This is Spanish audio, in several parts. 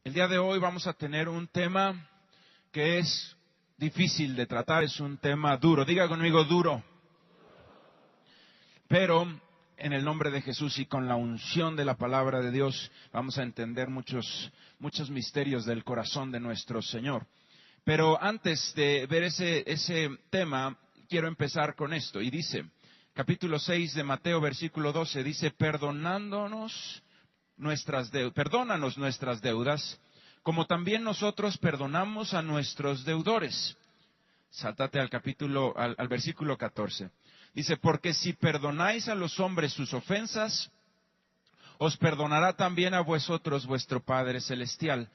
El día de hoy vamos a tener un tema que es difícil de tratar, es un tema duro. Diga conmigo, duro. Pero en el nombre de Jesús y con la unción de la palabra de Dios vamos a entender muchos misterios del corazón de nuestro Señor. Pero antes de ver ese tema, quiero empezar con esto. Y dice, capítulo 6 de Mateo, versículo 12, dice, perdónanos nuestras deudas, como también nosotros perdonamos a nuestros deudores. Sáltate al versículo 14. Dice, porque si perdonáis a los hombres sus ofensas, os perdonará también a vosotros vuestro Padre Celestial.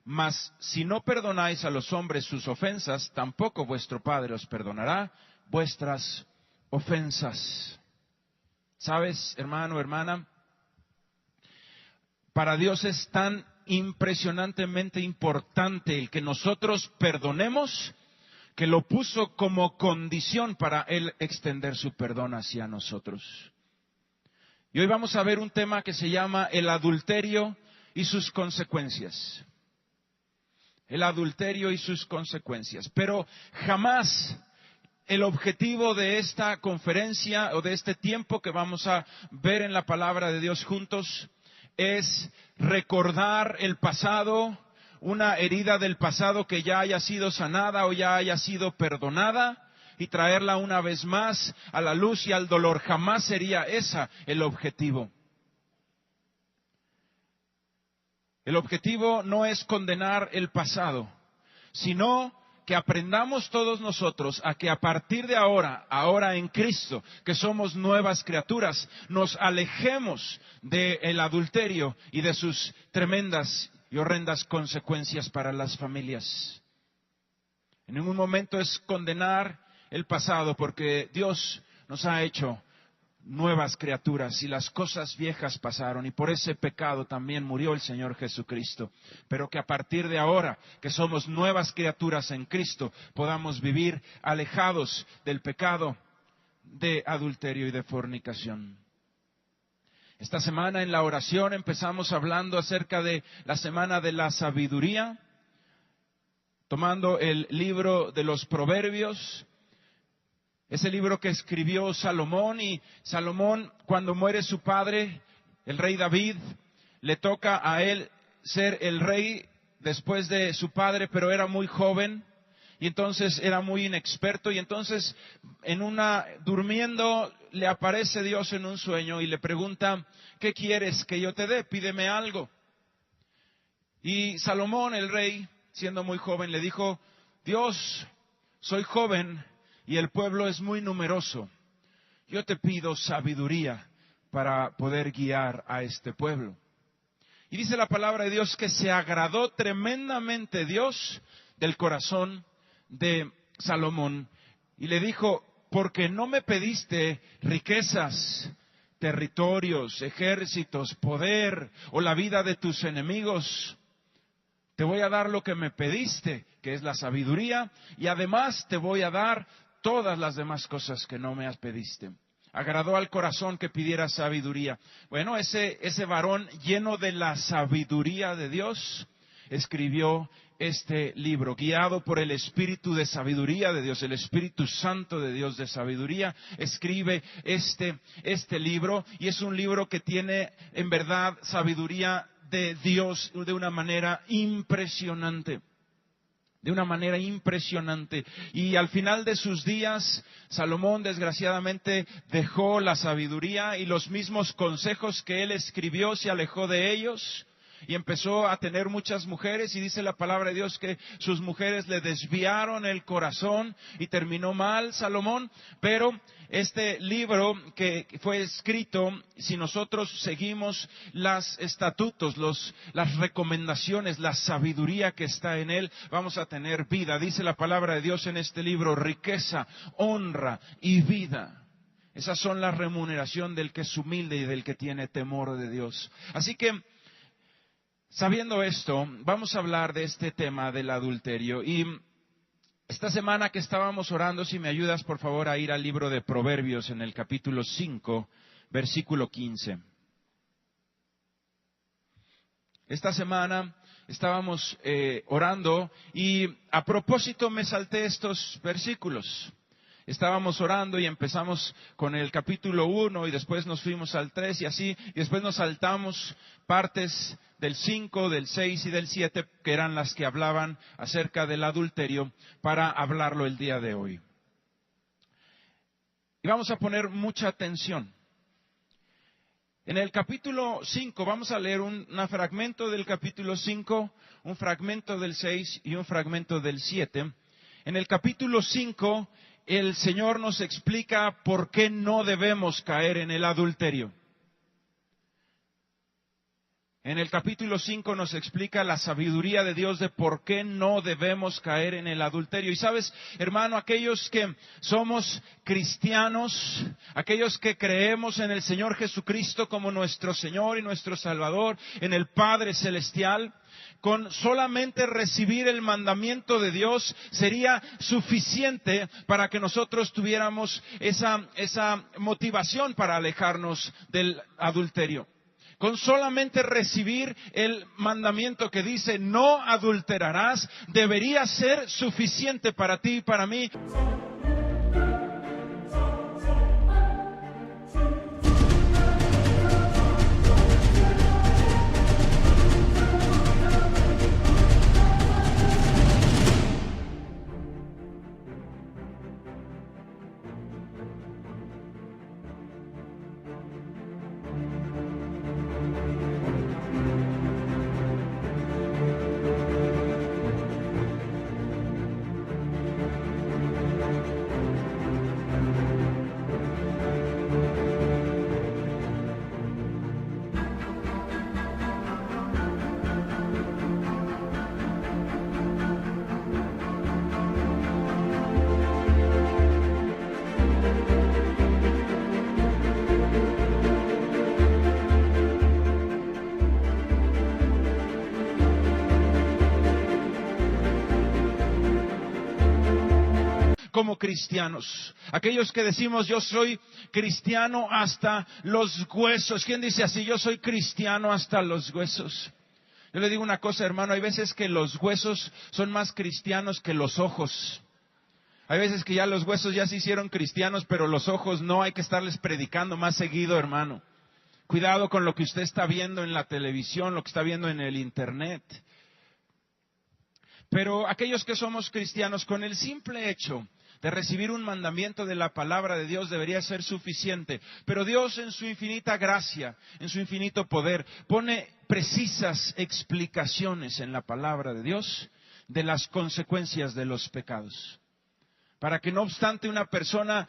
Mas si no perdonáis a los hombres sus ofensas, tampoco vuestro Padre os perdonará vuestras ofensas. ¿Sabes, hermano, hermana? Para Dios es tan impresionantemente importante el que nosotros perdonemos, que lo puso como condición para Él extender su perdón hacia nosotros. Y hoy vamos a ver un tema que se llama el adulterio y sus consecuencias. El adulterio y sus consecuencias. Pero jamás el objetivo de esta conferencia o de este tiempo que vamos a ver en la palabra de Dios juntos es recordar el pasado, una herida del pasado que ya haya sido sanada o ya haya sido perdonada y traerla una vez más a la luz y al dolor. Jamás sería ese el objetivo. El objetivo no es condenar el pasado, sino que aprendamos todos nosotros a que a partir de ahora en Cristo, que somos nuevas criaturas, nos alejemos del adulterio y de sus tremendas y horrendas consecuencias para las familias. En ningún momento es condenar el pasado, porque Dios nos ha hecho nuevas criaturas y las cosas viejas pasaron, y por ese pecado también murió el Señor Jesucristo. Pero que a partir de ahora, que somos nuevas criaturas en Cristo, podamos vivir alejados del pecado de adulterio y de fornicación. Esta semana en la oración empezamos hablando acerca de la semana de la sabiduría, tomando el libro de los Proverbios. Ese libro que escribió Salomón, y Salomón, cuando muere su padre, el rey David, le toca a él ser el rey después de su padre, pero era muy joven y entonces era muy inexperto, y entonces durmiendo le aparece Dios en un sueño y le pregunta, ¿qué quieres que yo te dé? Pídeme algo. Y Salomón, el rey, siendo muy joven, le dijo, Dios, soy joven y el pueblo es muy numeroso. Yo te pido sabiduría para poder guiar a este pueblo. Y dice la palabra de Dios que se agradó tremendamente Dios del corazón de Salomón. Y le dijo, porque no me pediste riquezas, territorios, ejércitos, poder o la vida de tus enemigos. Te voy a dar lo que me pediste, que es la sabiduría, y además te voy a dar todas las demás cosas que no me pediste. Agradó al corazón que pidiera sabiduría. Bueno, ese varón lleno de la sabiduría de Dios escribió este libro, guiado por el Espíritu de sabiduría de Dios, el Espíritu Santo de Dios de sabiduría, escribe este libro, y es un libro que tiene en verdad sabiduría de Dios de una manera impresionante. De una manera impresionante. Y al final de sus días, Salomón desgraciadamente dejó la sabiduría y los mismos consejos que él escribió, se alejó de ellos y empezó a tener muchas mujeres, y dice la palabra de Dios que sus mujeres le desviaron el corazón y terminó mal Salomón. Pero este libro que fue escrito, si nosotros seguimos los estatutos, las recomendaciones, la sabiduría que está en él, vamos a tener vida. Dice la palabra de Dios en este libro, riqueza, honra y vida. Esas son la remuneración del que es humilde y del que tiene temor de Dios. Así que, sabiendo esto, vamos a hablar de este tema del adulterio. Y esta semana que estábamos orando, si me ayudas por favor a ir al libro de Proverbios en el capítulo 5, versículo 15. Esta semana estábamos orando y a propósito me salté estos versículos. Estábamos orando y empezamos con el capítulo 1 y después nos fuimos al 3 y así, y después nos saltamos partes del 5, del 6 y del 7, que eran las que hablaban acerca del adulterio, para hablarlo el día de hoy. Y vamos a poner mucha atención. En el capítulo 5 vamos a leer un fragmento del capítulo 5, un fragmento del 6 y un fragmento del 7. En el capítulo 5 el Señor nos explica por qué no debemos caer en el adulterio. En el capítulo 5 nos explica la sabiduría de Dios de por qué no debemos caer en el adulterio. Y sabes, hermano, aquellos que somos cristianos, aquellos que creemos en el Señor Jesucristo como nuestro Señor y nuestro Salvador, en el Padre Celestial, con solamente recibir el mandamiento de Dios sería suficiente para que nosotros tuviéramos esa motivación para alejarnos del adulterio. Con solamente recibir el mandamiento que dice no adulterarás, debería ser suficiente para ti y para mí. Como cristianos, aquellos que decimos yo soy cristiano hasta los huesos. ¿Quién dice así? Yo soy cristiano hasta los huesos. Yo le digo una cosa, hermano, hay veces que los huesos son más cristianos que los ojos. Hay veces que ya los huesos ya se hicieron cristianos, pero los ojos no, hay que estarles predicando más seguido, hermano. Cuidado con lo que usted está viendo en la televisión, lo que está viendo en el internet. Pero aquellos que somos cristianos, con el simple hecho de recibir un mandamiento de la palabra de Dios debería ser suficiente. Pero Dios en su infinita gracia, en su infinito poder, pone precisas explicaciones en la palabra de Dios de las consecuencias de los pecados. Para que no obstante una persona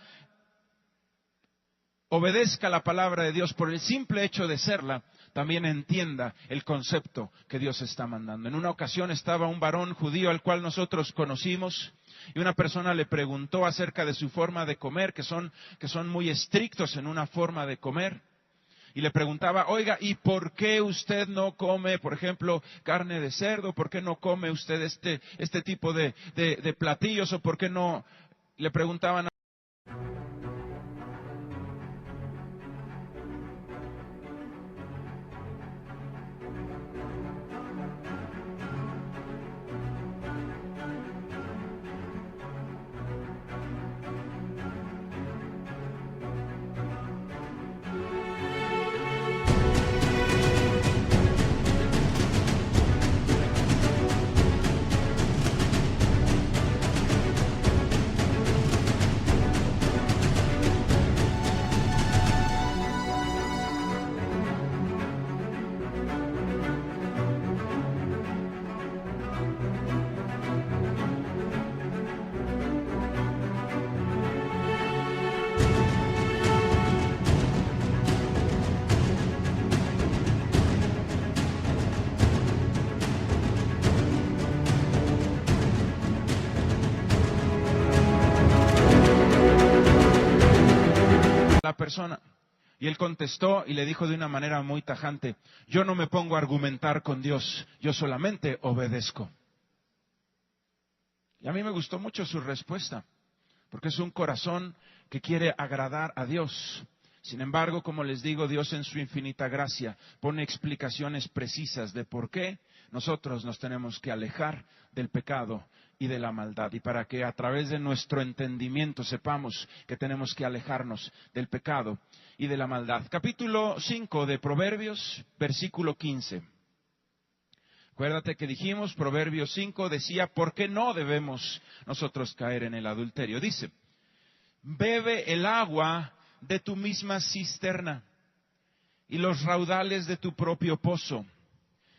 obedezca la palabra de Dios por el simple hecho de serla, también entienda el concepto que Dios está mandando. En una ocasión estaba un varón judío al cual nosotros conocimos y una persona le preguntó acerca de su forma de comer, que son muy estrictos en una forma de comer. Y le preguntaba, oiga, ¿y por qué usted no come, por ejemplo, carne de cerdo? ¿Por qué no come usted este tipo de platillos? ¿O por qué no? Le preguntaban. La persona. Y él contestó y le dijo de una manera muy tajante, yo no me pongo a argumentar con Dios, yo solamente obedezco. Y a mí me gustó mucho su respuesta, porque es un corazón que quiere agradar a Dios. Sin embargo, como les digo, Dios en su infinita gracia pone explicaciones precisas de por qué nosotros nos tenemos que alejar del pecado y de la maldad, y para que a través de nuestro entendimiento sepamos que tenemos que alejarnos del pecado y de la maldad. Capítulo 5 de Proverbios, versículo 15. Acuérdate que dijimos, Proverbios 5 decía, ¿por qué no debemos nosotros caer en el adulterio? Dice, bebe el agua de tu misma cisterna y los raudales de tu propio pozo.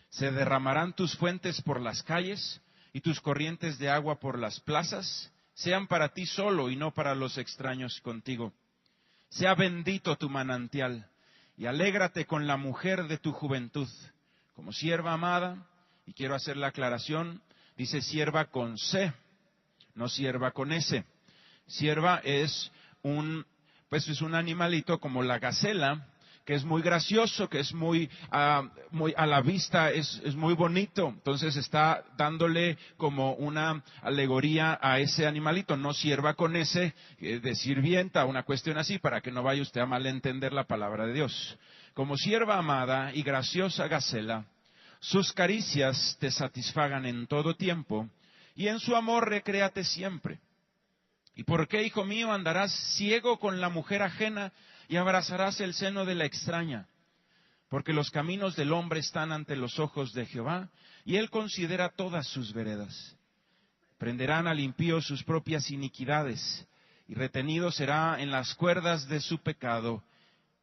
Se derramarán tus fuentes por las calles y tus corrientes de agua por las plazas. Sean para ti solo y no para los extraños contigo. Sea bendito tu manantial y alégrate con la mujer de tu juventud. Como sierva amada, y quiero hacer la aclaración, dice sierva con C, no sierva con S. Sierva es un animalito como la gacela, que es muy gracioso, que es muy a la vista, es muy bonito. Entonces está dándole como una alegoría a ese animalito, no sierva con S, de sirvienta, una cuestión así, para que no vaya usted a malentender la palabra de Dios. Como sierva amada y graciosa gacela, sus caricias te satisfagan en todo tiempo, y en su amor recréate siempre. ¿Y por qué, hijo mío, andarás ciego con la mujer ajena y abrazarás el seno de la extraña? Porque los caminos del hombre están ante los ojos de Jehová, y él considera todas sus veredas. Prenderán al impío sus propias iniquidades, y retenido será en las cuerdas de su pecado.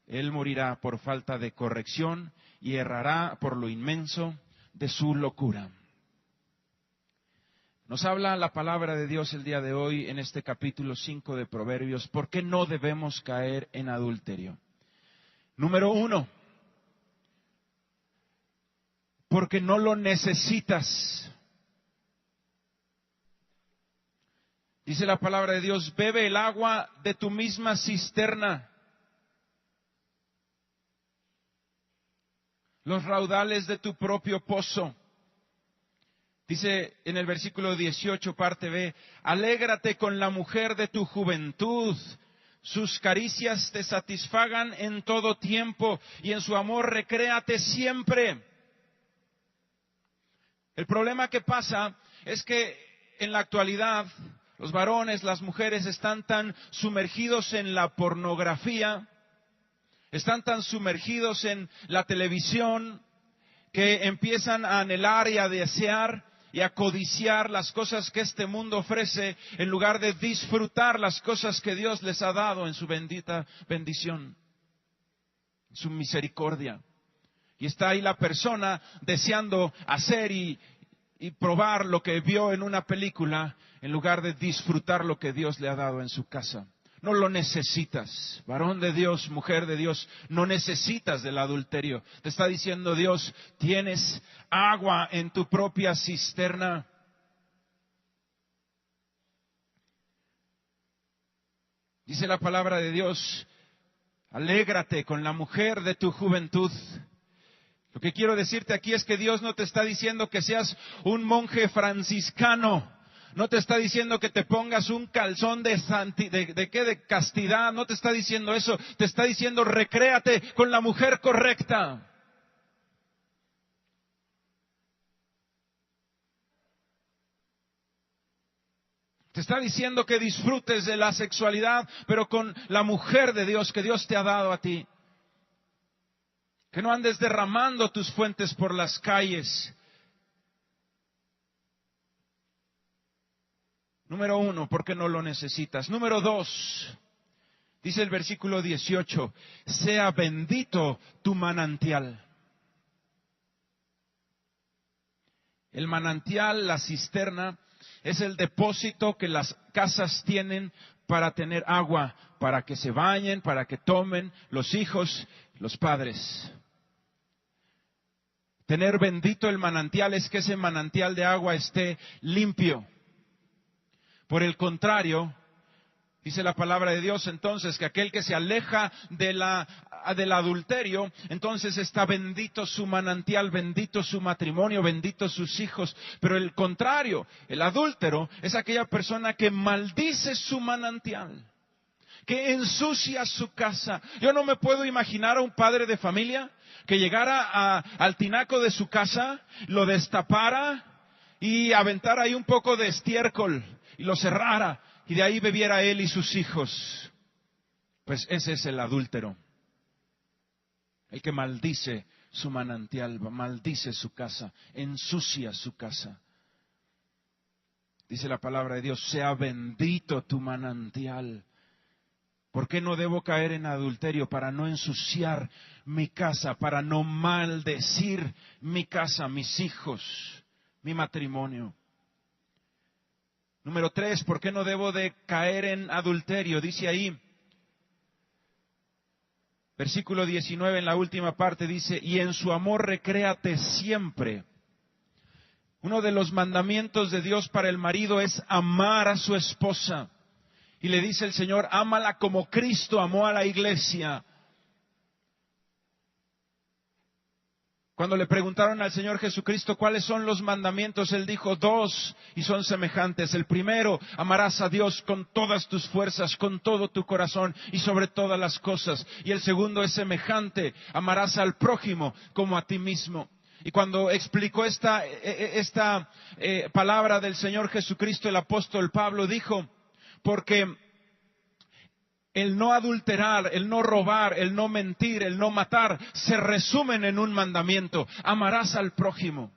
Él morirá por falta de corrección, y errará por lo inmenso de su locura. Nos habla la palabra de Dios el día de hoy en este capítulo 5 de Proverbios. ¿Por qué no debemos caer en adulterio? Número 1, porque no lo necesitas. Dice la palabra de Dios, bebe el agua de tu misma cisterna, los raudales de tu propio pozo. Dice en el versículo 18, parte B, alégrate con la mujer de tu juventud, sus caricias te satisfagan en todo tiempo, y en su amor recréate siempre. El problema que pasa es que en la actualidad los varones, las mujeres están tan sumergidos en la pornografía, están tan sumergidos en la televisión, que empiezan a anhelar y a desear y a codiciar las cosas que este mundo ofrece, en lugar de disfrutar las cosas que Dios les ha dado en su bendita bendición, en su misericordia. Y está ahí la persona deseando hacer y probar lo que vio en una película, en lugar de disfrutar lo que Dios le ha dado en su casa. No lo necesitas, varón de Dios, mujer de Dios, no necesitas del adulterio. Te está diciendo Dios, tienes agua en tu propia cisterna. Dice la palabra de Dios, alégrate con la mujer de tu juventud. Lo que quiero decirte aquí es que Dios no te está diciendo que seas un monje franciscano. No te está diciendo que te pongas un calzón de castidad. No te está diciendo eso. Te está diciendo recréate con la mujer correcta. Te está diciendo que disfrutes de la sexualidad, pero con la mujer de Dios que Dios te ha dado a ti. Que no andes derramando tus fuentes por las calles. Número 1, porque no lo necesitas. Número 2, dice el versículo 18, sea bendito tu manantial. El manantial, la cisterna, es el depósito que las casas tienen para tener agua, para que se bañen, para que tomen los hijos, los padres. Tener bendito el manantial es que ese manantial de agua esté limpio. Por el contrario, dice la palabra de Dios entonces que aquel que se aleja del adulterio, entonces está bendito su manantial, bendito su matrimonio, bendito sus hijos. Pero el contrario, el adúltero es aquella persona que maldice su manantial, que ensucia su casa. Yo no me puedo imaginar a un padre de familia que llegara al tinaco de su casa, lo destapara y aventara ahí un poco de estiércol y lo cerrara y de ahí bebiera él y sus hijos. Pues ese es el adúltero, el que maldice su manantial, maldice su casa, ensucia su casa. Dice la palabra de Dios, sea bendito tu manantial. ¿Por qué no debo caer en adulterio? Para no ensuciar mi casa, para no maldecir mi casa, mis hijos, mi matrimonio. Número 3, ¿por qué no debo de caer en adulterio? Dice ahí, versículo 19 en la última parte dice, y en su amor recréate siempre. Uno de los mandamientos de Dios para el marido es amar a su esposa. Y le dice el Señor, ámala como Cristo amó a la iglesia. Cuando le preguntaron al Señor Jesucristo cuáles son los mandamientos, Él dijo 2 y son semejantes. El primero, amarás a Dios con todas tus fuerzas, con todo tu corazón y sobre todas las cosas. Y el segundo es semejante, amarás al prójimo como a ti mismo. Y cuando explicó esta palabra del Señor Jesucristo, el apóstol Pablo dijo, porque el no adulterar, el no robar, el no mentir, el no matar, se resumen en un mandamiento. Amarás al prójimo.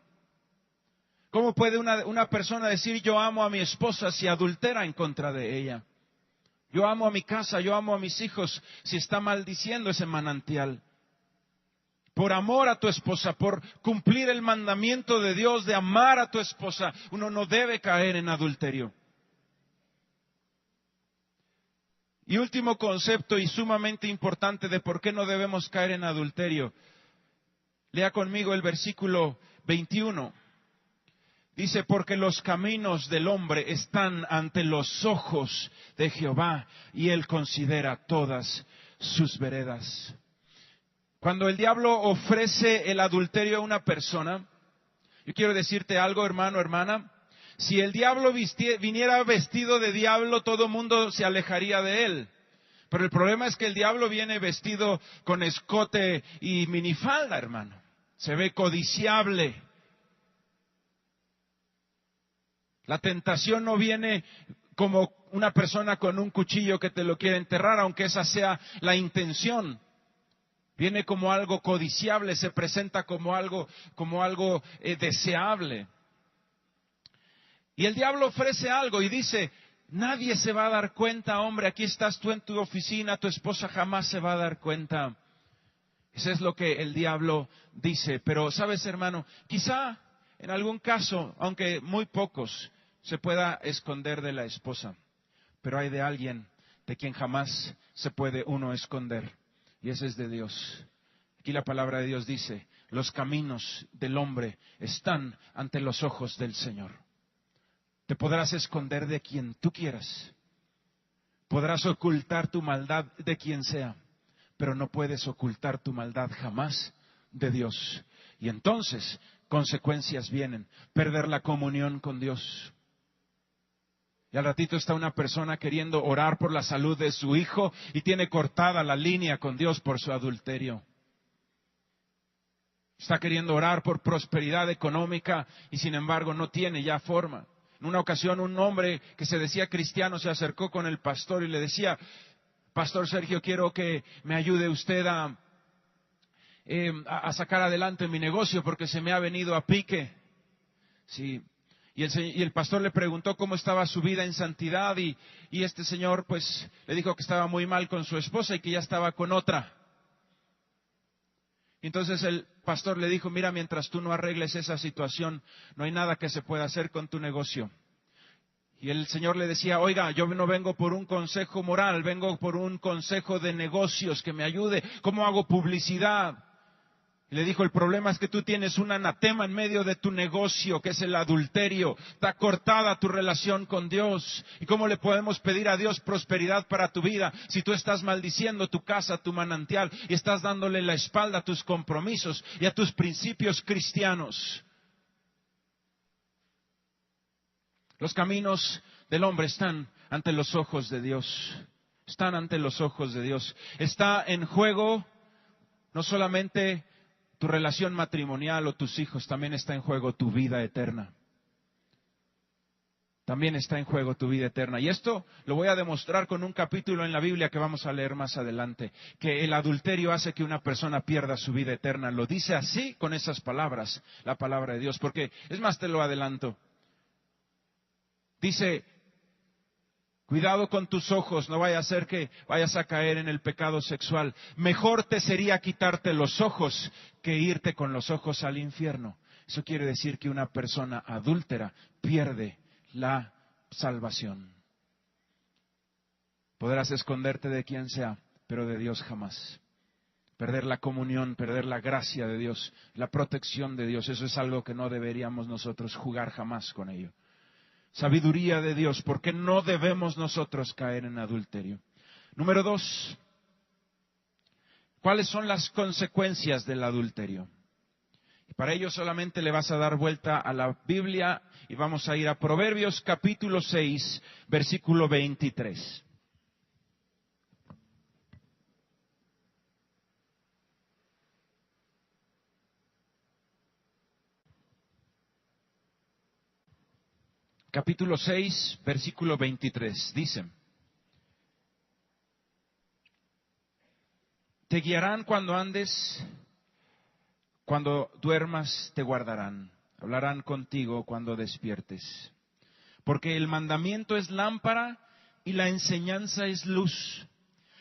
¿Cómo puede una persona decir yo amo a mi esposa si adultera en contra de ella? Yo amo a mi casa, yo amo a mis hijos si está maldiciendo ese manantial. Por amor a tu esposa, por cumplir el mandamiento de Dios de amar a tu esposa, uno no debe caer en adulterio. Y último concepto y sumamente importante de por qué no debemos caer en adulterio. Lea conmigo el versículo 21. Dice, porque los caminos del hombre están ante los ojos de Jehová y Él considera todas sus veredas. Cuando el diablo ofrece el adulterio a una persona, yo quiero decirte algo, hermano, hermana. Si el diablo viniera vestido de diablo, todo mundo se alejaría de él. Pero el problema es que el diablo viene vestido con escote y minifalda, hermano. Se ve codiciable. La tentación no viene como una persona con un cuchillo que te lo quiere enterrar, aunque esa sea la intención. Viene como algo codiciable, se presenta como algo deseable. Y el diablo ofrece algo y dice, nadie se va a dar cuenta, hombre, aquí estás tú en tu oficina, tu esposa jamás se va a dar cuenta. Eso es lo que el diablo dice. Pero, ¿sabes, hermano? Quizá en algún caso, aunque muy pocos, se pueda esconder de la esposa. Pero hay de alguien de quien jamás se puede uno esconder. Y ese es de Dios. Aquí la palabra de Dios dice, los caminos del hombre están ante los ojos del Señor. Te podrás esconder de quien tú quieras. Podrás ocultar tu maldad de quien sea. Pero no puedes ocultar tu maldad jamás de Dios. Y entonces consecuencias vienen. Perder la comunión con Dios. Y al ratito está una persona queriendo orar por la salud de su hijo y tiene cortada la línea con Dios por su adulterio. Está queriendo orar por prosperidad económica y sin embargo no tiene ya forma. En una ocasión un hombre que se decía cristiano se acercó con el pastor y le decía, Pastor Sergio, quiero que me ayude usted a sacar adelante mi negocio porque se me ha venido a pique. Sí. Y el pastor le preguntó cómo estaba su vida en santidad y este señor pues le dijo que estaba muy mal con su esposa y que ya estaba con otra. Entonces el pastor le dijo, mira, mientras tú no arregles esa situación, no hay nada que se pueda hacer con tu negocio. Y el Señor le decía, oiga, yo no vengo por un consejo moral, vengo por un consejo de negocios que me ayude. ¿Cómo hago publicidad? Y le dijo, el problema es que tú tienes un anatema en medio de tu negocio, que es el adulterio. Está cortada tu relación con Dios. ¿Y cómo le podemos pedir a Dios prosperidad para tu vida si tú estás maldiciendo tu casa, tu manantial, y estás dándole la espalda a tus compromisos y a tus principios cristianos? Los caminos del hombre están ante los ojos de Dios. están ante los ojos de Dios. Está en juego no solamente tu relación matrimonial o tus hijos, también está en juego tu vida eterna. También está en juego tu vida eterna. Y esto lo voy a demostrar con un capítulo en la Biblia que vamos a leer más adelante, que el adulterio hace que una persona pierda su vida eterna. Lo dice así con esas palabras, la palabra de Dios, porque es más, te lo adelanto. Dice, cuidado con tus ojos, no vaya a ser que vayas a caer en el pecado sexual. Mejor te sería quitarte los ojos que irte con los ojos al infierno. Eso quiere decir que una persona adúltera pierde la salvación. Podrás esconderte de quien sea, pero de Dios jamás. Perder la comunión, perder la gracia de Dios, la protección de Dios, eso es algo que no deberíamos nosotros jugar jamás con ello. Sabiduría de Dios, porque no debemos nosotros caer en adulterio. Número 2, ¿cuáles son las consecuencias del adulterio? Y para ello solamente le vas a dar vuelta a la Biblia y vamos a ir a Proverbios capítulo 6, versículo 23. Capítulo 6, versículo 23. Dice: te guiarán cuando andes, cuando duermas te guardarán, hablarán contigo cuando despiertes. Porque el mandamiento es lámpara y la enseñanza es luz,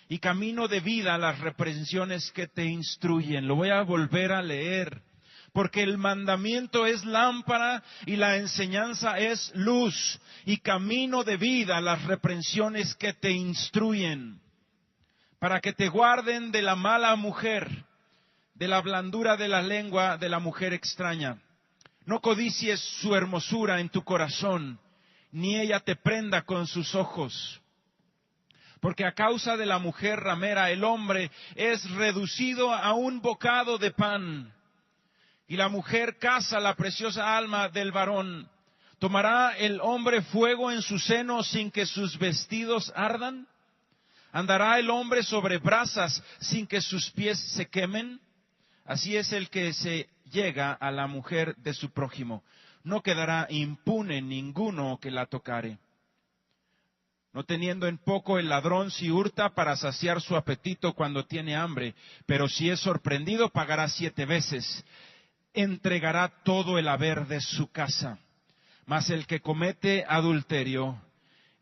y camino de vida las reprensiones que te instruyen. Lo voy a volver a leer. Porque el mandamiento es lámpara y la enseñanza es luz, y camino de vida las reprensiones que te instruyen, para que te guarden de la mala mujer, de la blandura de la lengua de la mujer extraña. No codicies su hermosura en tu corazón, ni ella te prenda con sus ojos. Porque a causa de la mujer ramera el hombre es reducido a un bocado de pan, y la mujer caza la preciosa alma del varón. ¿Tomará el hombre fuego en su seno sin que sus vestidos ardan? ¿Andará el hombre sobre brasas sin que sus pies se quemen? Así es el que se llega a la mujer de su prójimo. No quedará impune ninguno que la tocare. No teniendo en poco el ladrón si hurta para saciar su apetito cuando tiene hambre, pero si es sorprendido pagará 7 veces. Entregará todo el haber de su casa. Mas el que comete adulterio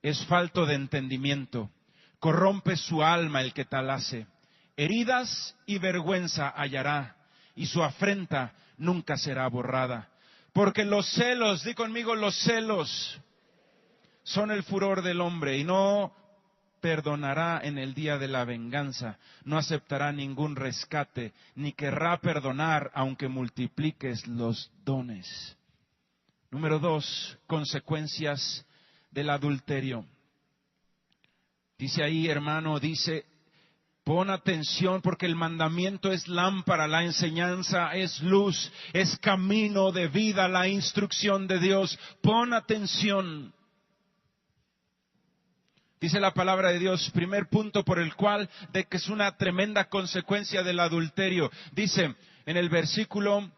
es falto de entendimiento. Corrompe su alma el que tal hace. Heridas y vergüenza hallará, y su afrenta nunca será borrada. Porque los celos, di conmigo, los celos son el furor del hombre, y no perdonará en el día de la venganza, no aceptará ningún rescate, ni querrá perdonar aunque multipliques los dones. Número 2, consecuencias del adulterio. Dice ahí, hermano, dice, pon atención porque el mandamiento es lámpara, la enseñanza es luz, es camino de vida, la instrucción de Dios. Pon atención. Dice la palabra de Dios, primer punto por el cual de que es una tremenda consecuencia del adulterio. Dice en el versículo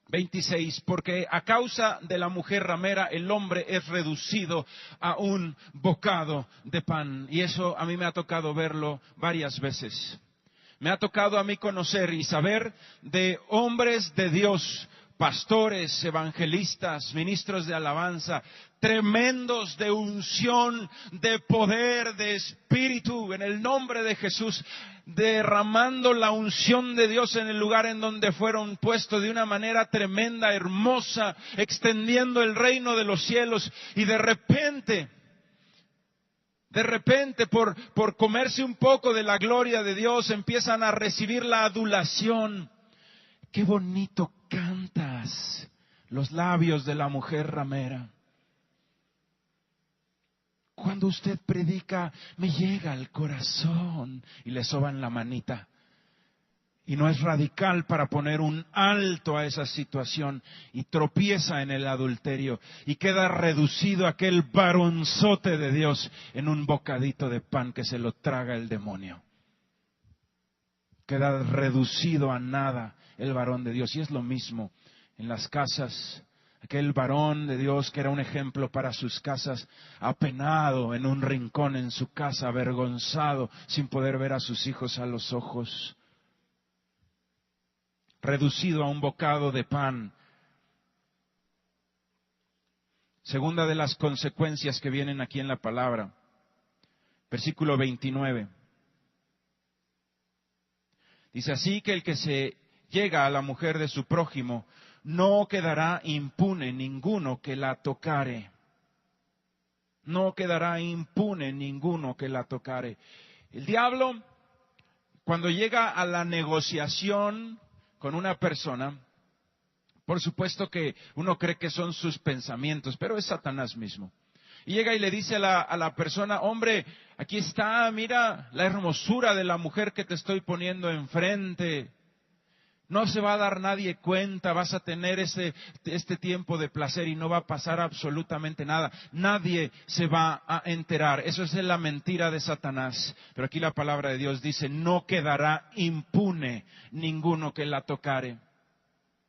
26, porque a causa de la mujer ramera el hombre es reducido a un bocado de pan. Y eso a mí me ha tocado verlo varias veces. Me ha tocado a mí conocer y saber de hombres de Dios, pastores, evangelistas, ministros de alabanza, tremendos de unción, de poder, de espíritu, en el nombre de Jesús, derramando la unción de Dios en el lugar en donde fueron puestos de una manera tremenda, hermosa, extendiendo el reino de los cielos, y de repente, por comerse un poco de la gloria de Dios, empiezan a recibir la adulación. ¡Qué bonito cantas! Los labios de la mujer ramera. Cuando usted predica, me llega al corazón. Y le soban la manita. y no es radical para poner un alto a esa situación, y tropieza en el adulterio y queda reducido aquel varonzote de Dios en un bocadito de pan que se lo traga el demonio. Queda reducido a nada el varón de Dios. Y es lo mismo en las casas. Aquel varón de Dios que era un ejemplo para sus casas, apenado en un rincón en su casa, avergonzado, sin poder ver a sus hijos a los ojos, reducido a un bocado de pan. Segunda de las consecuencias que vienen aquí en la palabra, versículo 29. Dice: así que el que se llega a la mujer de su prójimo, no quedará impune ninguno que la tocare. No quedará impune ninguno que la tocare. El diablo, cuando llega a la negociación con una persona, por supuesto que uno cree que son sus pensamientos, pero es Satanás mismo. Y llega y le dice a la persona: hombre, aquí está, mira la hermosura de la mujer que te estoy poniendo enfrente. No se va a dar nadie cuenta, vas a tener este tiempo de placer y no va a pasar absolutamente nada. Nadie se va a enterar. Eso es la mentira de Satanás. Pero aquí la palabra de Dios dice: no quedará impune ninguno que la tocare.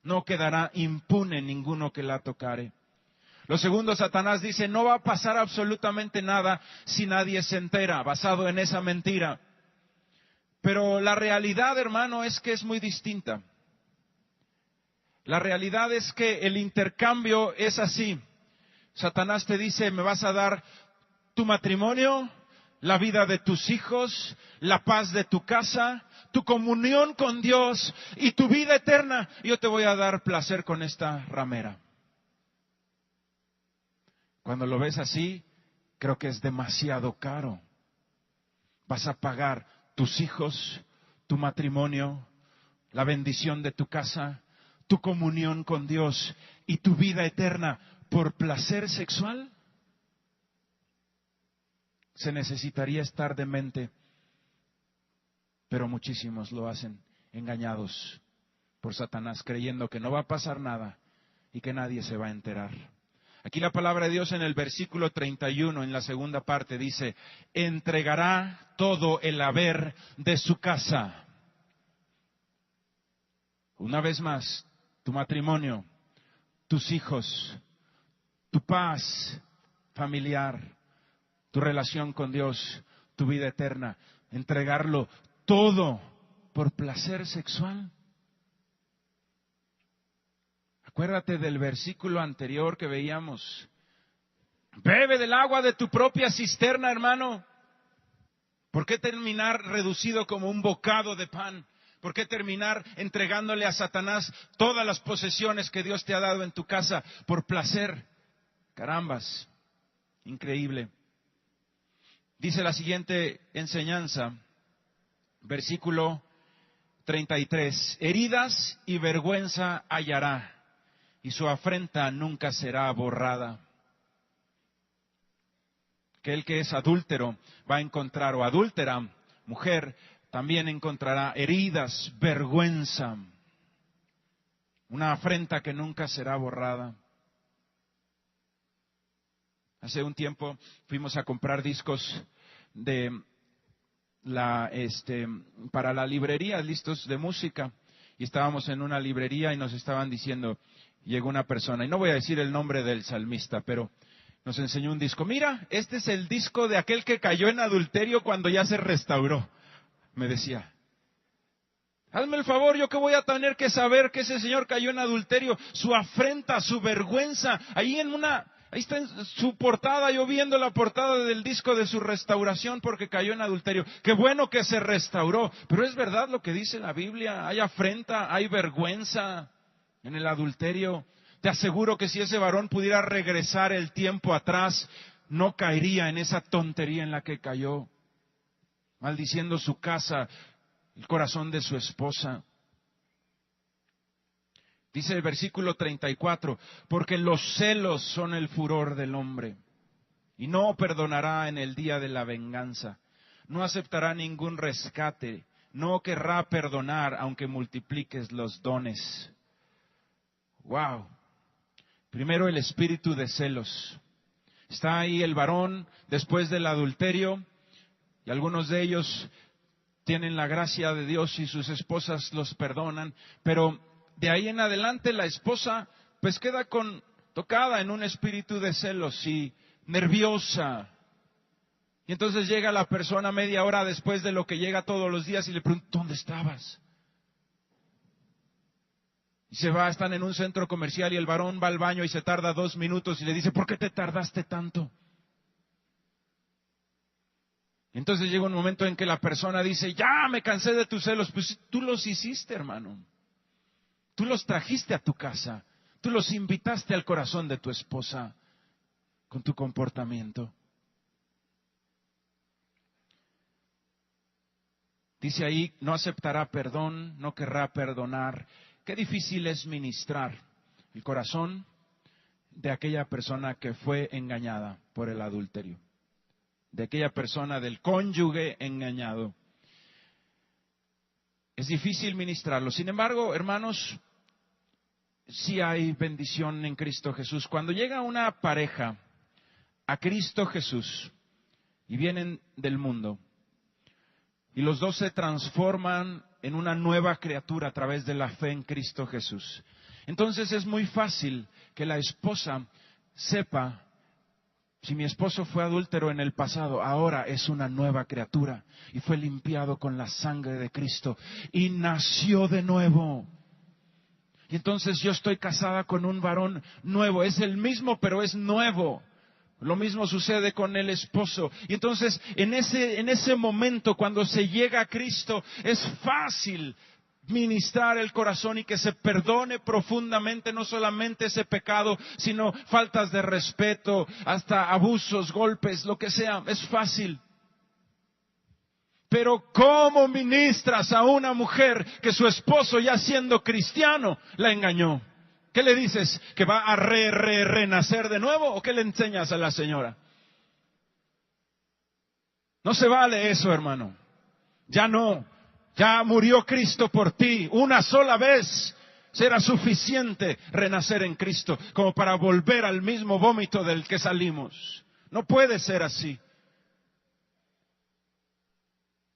No quedará impune ninguno que la tocare. Lo segundo, Satanás dice: no va a pasar absolutamente nada si nadie se entera, basado en esa mentira. Pero la realidad, hermano, es que es muy distinta. La realidad es que el intercambio es así. Satanás te dice: me vas a dar tu matrimonio, la vida de tus hijos, la paz de tu casa, tu comunión con Dios y tu vida eterna. Yo te voy a dar placer con esta ramera. Cuando lo ves así, creo que es demasiado caro. Vas a pagar tus hijos, tu matrimonio, la bendición de tu casa, tu comunión con Dios y tu vida eterna por placer sexual. Se necesitaría estar demente, pero muchísimos lo hacen, engañados por Satanás, creyendo que no va a pasar nada y que nadie se va a enterar. Aquí la palabra de Dios en el versículo 31, en la segunda parte, dice: entregará todo el haber de su casa. Una vez más, tu matrimonio, tus hijos, tu paz familiar, tu relación con Dios, tu vida eterna, entregarlo todo por placer sexual. Acuérdate del versículo anterior que veíamos. Bebe del agua de tu propia cisterna, hermano. ¿Por qué terminar reducido como un bocado de pan? ¿Por qué terminar entregándole a Satanás todas las posesiones que Dios te ha dado en tu casa por placer? Carambas, increíble. Dice la siguiente enseñanza, versículo 33. Heridas y vergüenza hallará, y su afrenta nunca será borrada. Aquel que es adúltero va a encontrar, o adúltera, mujer, también encontrará heridas, vergüenza, una afrenta que nunca será borrada. Hace un tiempo fuimos a comprar discos para la librería, listos de música, y estábamos en una librería y nos estaban diciendo, llegó una persona, y no voy a decir el nombre del salmista, pero nos enseñó un disco. Mira, este es el disco de aquel que cayó en adulterio cuando ya se restauró. Me decía, hazme el favor, yo que voy a tener que saber que ese señor cayó en adulterio, su afrenta, su vergüenza, ahí está en su portada, yo viendo la portada del disco de su restauración porque cayó en adulterio. Qué bueno que se restauró, pero es verdad lo que dice la Biblia, hay afrenta, hay vergüenza en el adulterio. Te aseguro que si ese varón pudiera regresar el tiempo atrás, no caería en esa tontería en la que cayó, maldiciendo su casa, el corazón de su esposa. Dice el versículo 34, porque los celos son el furor del hombre, y no perdonará en el día de la venganza, no aceptará ningún rescate, no querrá perdonar aunque multipliques los dones. Wow. Primero el espíritu de celos. Está ahí el varón después del adulterio, y algunos de ellos tienen la gracia de Dios y sus esposas los perdonan, pero de ahí en adelante la esposa pues queda tocada en un espíritu de celos y nerviosa. Y entonces llega la persona media hora después de lo que llega todos los días y le pregunta, ¿dónde estabas? Y se va, están en un centro comercial y el varón va al baño y se tarda 2 minutos y le dice, ¿por qué te tardaste tanto? Entonces llega un momento en que la persona dice, ya me cansé de tus celos. Pues tú los hiciste, hermano. Tú los trajiste a tu casa. Tú los invitaste al corazón de tu esposa con tu comportamiento. Dice ahí, no aceptará perdón, no querrá perdonar. Qué difícil es ministrar el corazón de aquella persona que fue engañada por el adulterio, de aquella persona, del cónyuge engañado. Es difícil ministrarlo. Sin embargo, hermanos, sí hay bendición en Cristo Jesús. Cuando llega una pareja a Cristo Jesús y vienen del mundo, y los dos se transforman en una nueva criatura a través de la fe en Cristo Jesús, entonces es muy fácil que la esposa sepa, si mi esposo fue adúltero en el pasado, ahora es una nueva criatura y fue limpiado con la sangre de Cristo y nació de nuevo. Y entonces yo estoy casada con un varón nuevo, es el mismo pero es nuevo. Lo mismo sucede con el esposo. Y entonces en ese momento cuando se llega a Cristo es fácil ministrar el corazón y que se perdone profundamente no solamente ese pecado, sino faltas de respeto, hasta abusos, golpes, lo que sea. Es fácil. Pero ¿cómo ministras a una mujer que su esposo, ya siendo cristiano, la engañó? ¿Qué le dices? ¿Que va a renacer de nuevo? ¿O qué le enseñas a la señora? No se vale eso, hermano. Ya no. Ya murió Cristo por ti. Una sola vez será suficiente renacer en Cristo como para volver al mismo vómito del que salimos. No puede ser así.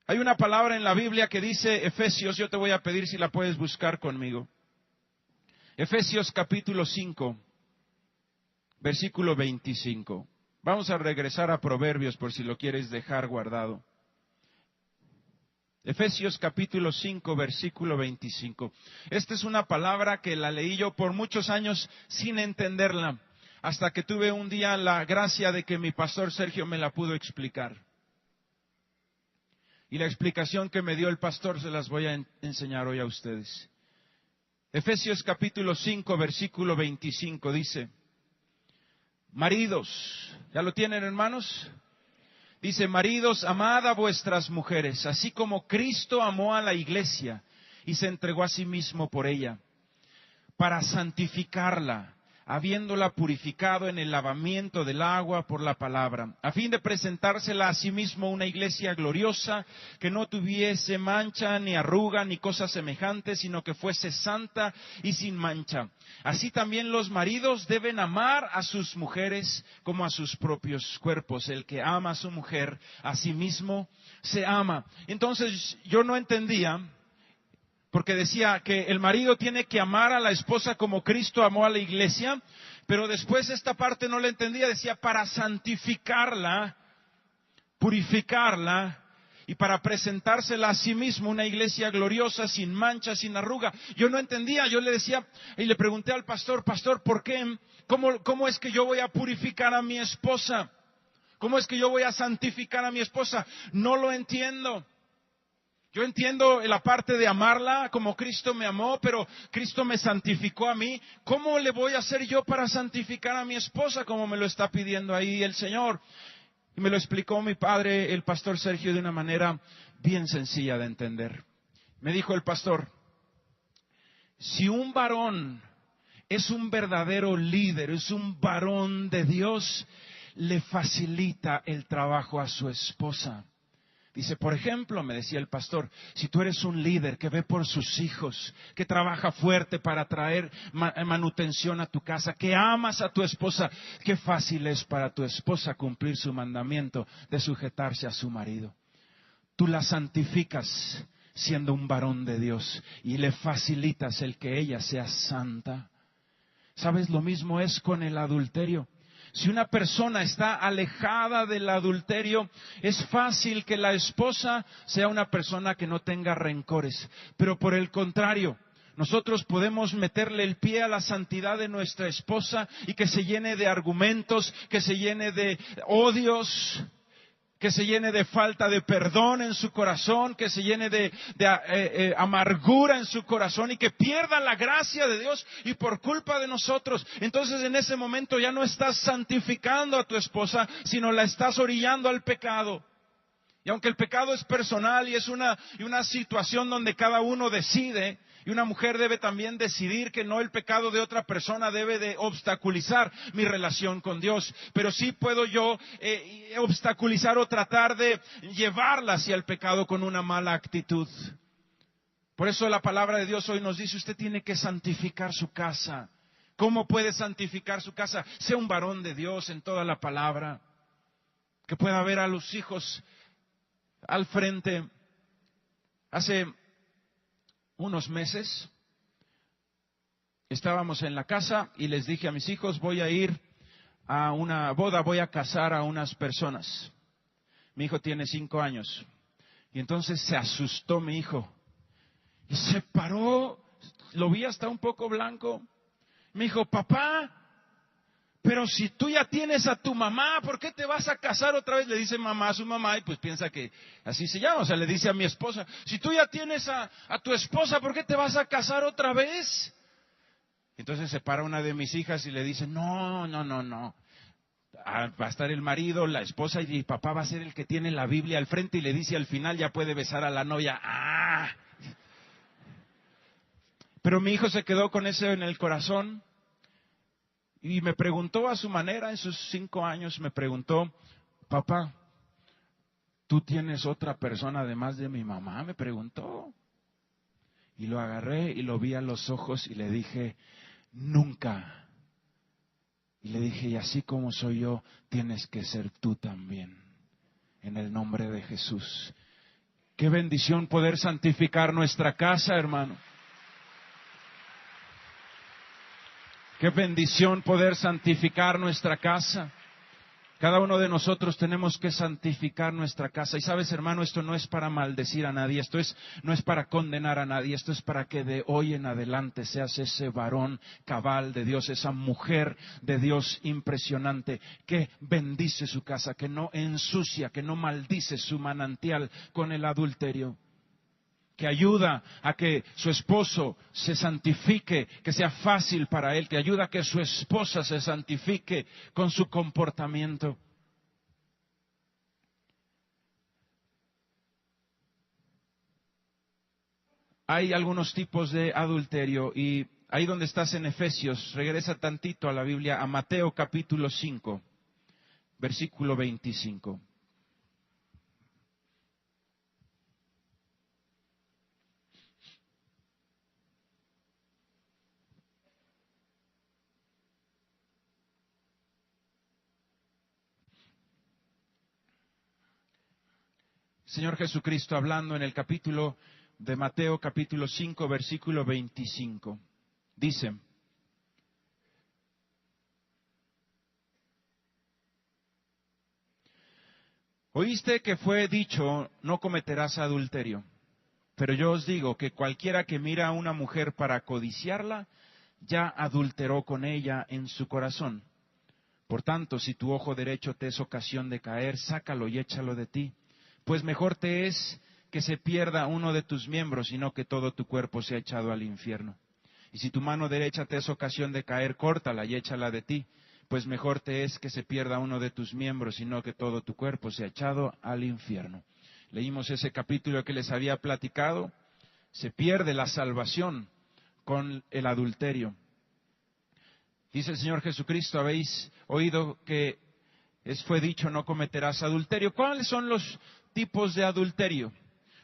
Hay una palabra en la Biblia que dice Efesios, yo te voy a pedir si la puedes buscar conmigo. Efesios capítulo 5, versículo 25. Vamos a regresar a Proverbios por si lo quieres dejar guardado. Efesios capítulo 5, versículo 25. Esta es una palabra que la leí yo por muchos años sin entenderla, hasta que tuve un día la gracia de que mi pastor Sergio me la pudo explicar. Y la explicación que me dio el pastor se las voy a enseñar hoy a ustedes. Efesios capítulo 5, versículo 25 dice, maridos, ¿ya lo tienen, hermanos? Dice, maridos, amad a vuestras mujeres, así como Cristo amó a la iglesia y se entregó a sí mismo por ella, para santificarla, habiéndola purificado en el lavamiento del agua por la palabra, a fin de presentársela a sí mismo una iglesia gloriosa, que no tuviese mancha, ni arruga, ni cosa semejante, sino que fuese santa y sin mancha. Así también los maridos deben amar a sus mujeres como a sus propios cuerpos. El que ama a su mujer, a sí mismo se ama. Entonces yo no entendía, porque decía que el marido tiene que amar a la esposa como Cristo amó a la iglesia, pero después esta parte no la entendía, decía para santificarla, purificarla y para presentársela a sí mismo una iglesia gloriosa, sin mancha, sin arruga. Yo no entendía, yo le decía y le pregunté al pastor, ¿por qué? ¿Cómo es que yo voy a purificar a mi esposa? ¿Cómo es que yo voy a santificar a mi esposa? No lo entiendo. Yo entiendo la parte de amarla como Cristo me amó, pero Cristo me santificó a mí. ¿Cómo le voy a hacer yo para santificar a mi esposa como me lo está pidiendo ahí el Señor? Y me lo explicó mi padre, el pastor Sergio, de una manera bien sencilla de entender. Me dijo el pastor, si un varón es un verdadero líder, es un varón de Dios, le facilita el trabajo a su esposa. Dice, por ejemplo, me decía el pastor, si tú eres un líder que ve por sus hijos, que trabaja fuerte para traer manutención a tu casa, que amas a tu esposa, qué fácil es para tu esposa cumplir su mandamiento de sujetarse a su marido. Tú la santificas siendo un varón de Dios y le facilitas el que ella sea santa. ¿Sabes? Lo mismo es con el adulterio. Si una persona está alejada del adulterio, es fácil que la esposa sea una persona que no tenga rencores. Pero por el contrario, nosotros podemos meterle el pie a la santidad de nuestra esposa y que se llene de argumentos, que se llene de odios, que se llene de falta de perdón en su corazón, que se llene de amargura en su corazón y que pierda la gracia de Dios y por culpa de nosotros. Entonces en ese momento ya no estás santificando a tu esposa, sino la estás orillando al pecado. Y aunque el pecado es personal y es una situación donde cada uno decide, y una mujer debe también decidir que no el pecado de otra persona debe de obstaculizar mi relación con Dios, pero sí puedo yo obstaculizar o tratar de llevarla hacia el pecado con una mala actitud. Por eso la palabra de Dios hoy nos dice, usted tiene que santificar su casa. ¿Cómo puede santificar su casa? Sea un varón de Dios en toda la palabra, que pueda ver a los hijos al frente. Hace unos meses estábamos en la casa y les dije a mis hijos, voy a ir a una boda, voy a casar a unas personas. Mi hijo tiene 5 años y entonces se asustó mi hijo y se paró, lo vi hasta un poco blanco. Me dijo, papá, pero si tú ya tienes a tu mamá, ¿por qué te vas a casar otra vez? Le dice mamá a su mamá y pues piensa que así se llama. O sea, le dice a mi esposa, si tú ya tienes a tu esposa, ¿por qué te vas a casar otra vez? Entonces se para una de mis hijas y le dice, no. Va a estar el marido, la esposa y papá va a ser el que tiene la Biblia al frente y le dice al final ya puede besar a la novia. ¡Ah! Pero mi hijo se quedó con eso en el corazón. Y me preguntó a su manera, en sus 5 años, me preguntó, papá, ¿tú tienes otra persona además de mi mamá? Me preguntó. Y lo agarré y lo vi a los ojos y le dije, nunca. Y le dije, y así como soy yo, tienes que ser tú también, en el nombre de Jesús. Qué bendición poder santificar nuestra casa, hermano. Qué bendición poder santificar nuestra casa. Cada uno de nosotros tenemos que santificar nuestra casa. Y sabes, hermano, esto no es para maldecir a nadie, no es para condenar a nadie, esto es para que de hoy en adelante seas ese varón cabal de Dios, esa mujer de Dios impresionante, que bendice su casa, que no ensucia, que no maldice su manantial con el adulterio, que ayuda a que su esposo se santifique, que sea fácil para él, que ayuda a que su esposa se santifique con su comportamiento. Hay algunos tipos de adulterio y ahí donde estás en Efesios, regresa tantito a la Biblia, a Mateo capítulo 5, versículo 25. Señor Jesucristo hablando en el capítulo de Mateo, capítulo 5, versículo 25. Dice, oíste que fue dicho, no cometerás adulterio, pero yo os digo que cualquiera que mira a una mujer para codiciarla, ya adulteró con ella en su corazón. Por tanto, si tu ojo derecho te es ocasión de caer, sácalo y échalo de ti. Pues mejor te es que se pierda uno de tus miembros y no que todo tu cuerpo sea echado al infierno. Y si tu mano derecha te es ocasión de caer, córtala y échala de ti. Pues mejor te es que se pierda uno de tus miembros y no que todo tu cuerpo sea echado al infierno. Leímos ese capítulo que les había platicado. Se pierde la salvación con el adulterio. Dice el Señor Jesucristo, habéis oído que fue dicho, no cometerás adulterio. ¿Cuáles son los tipos de adulterio.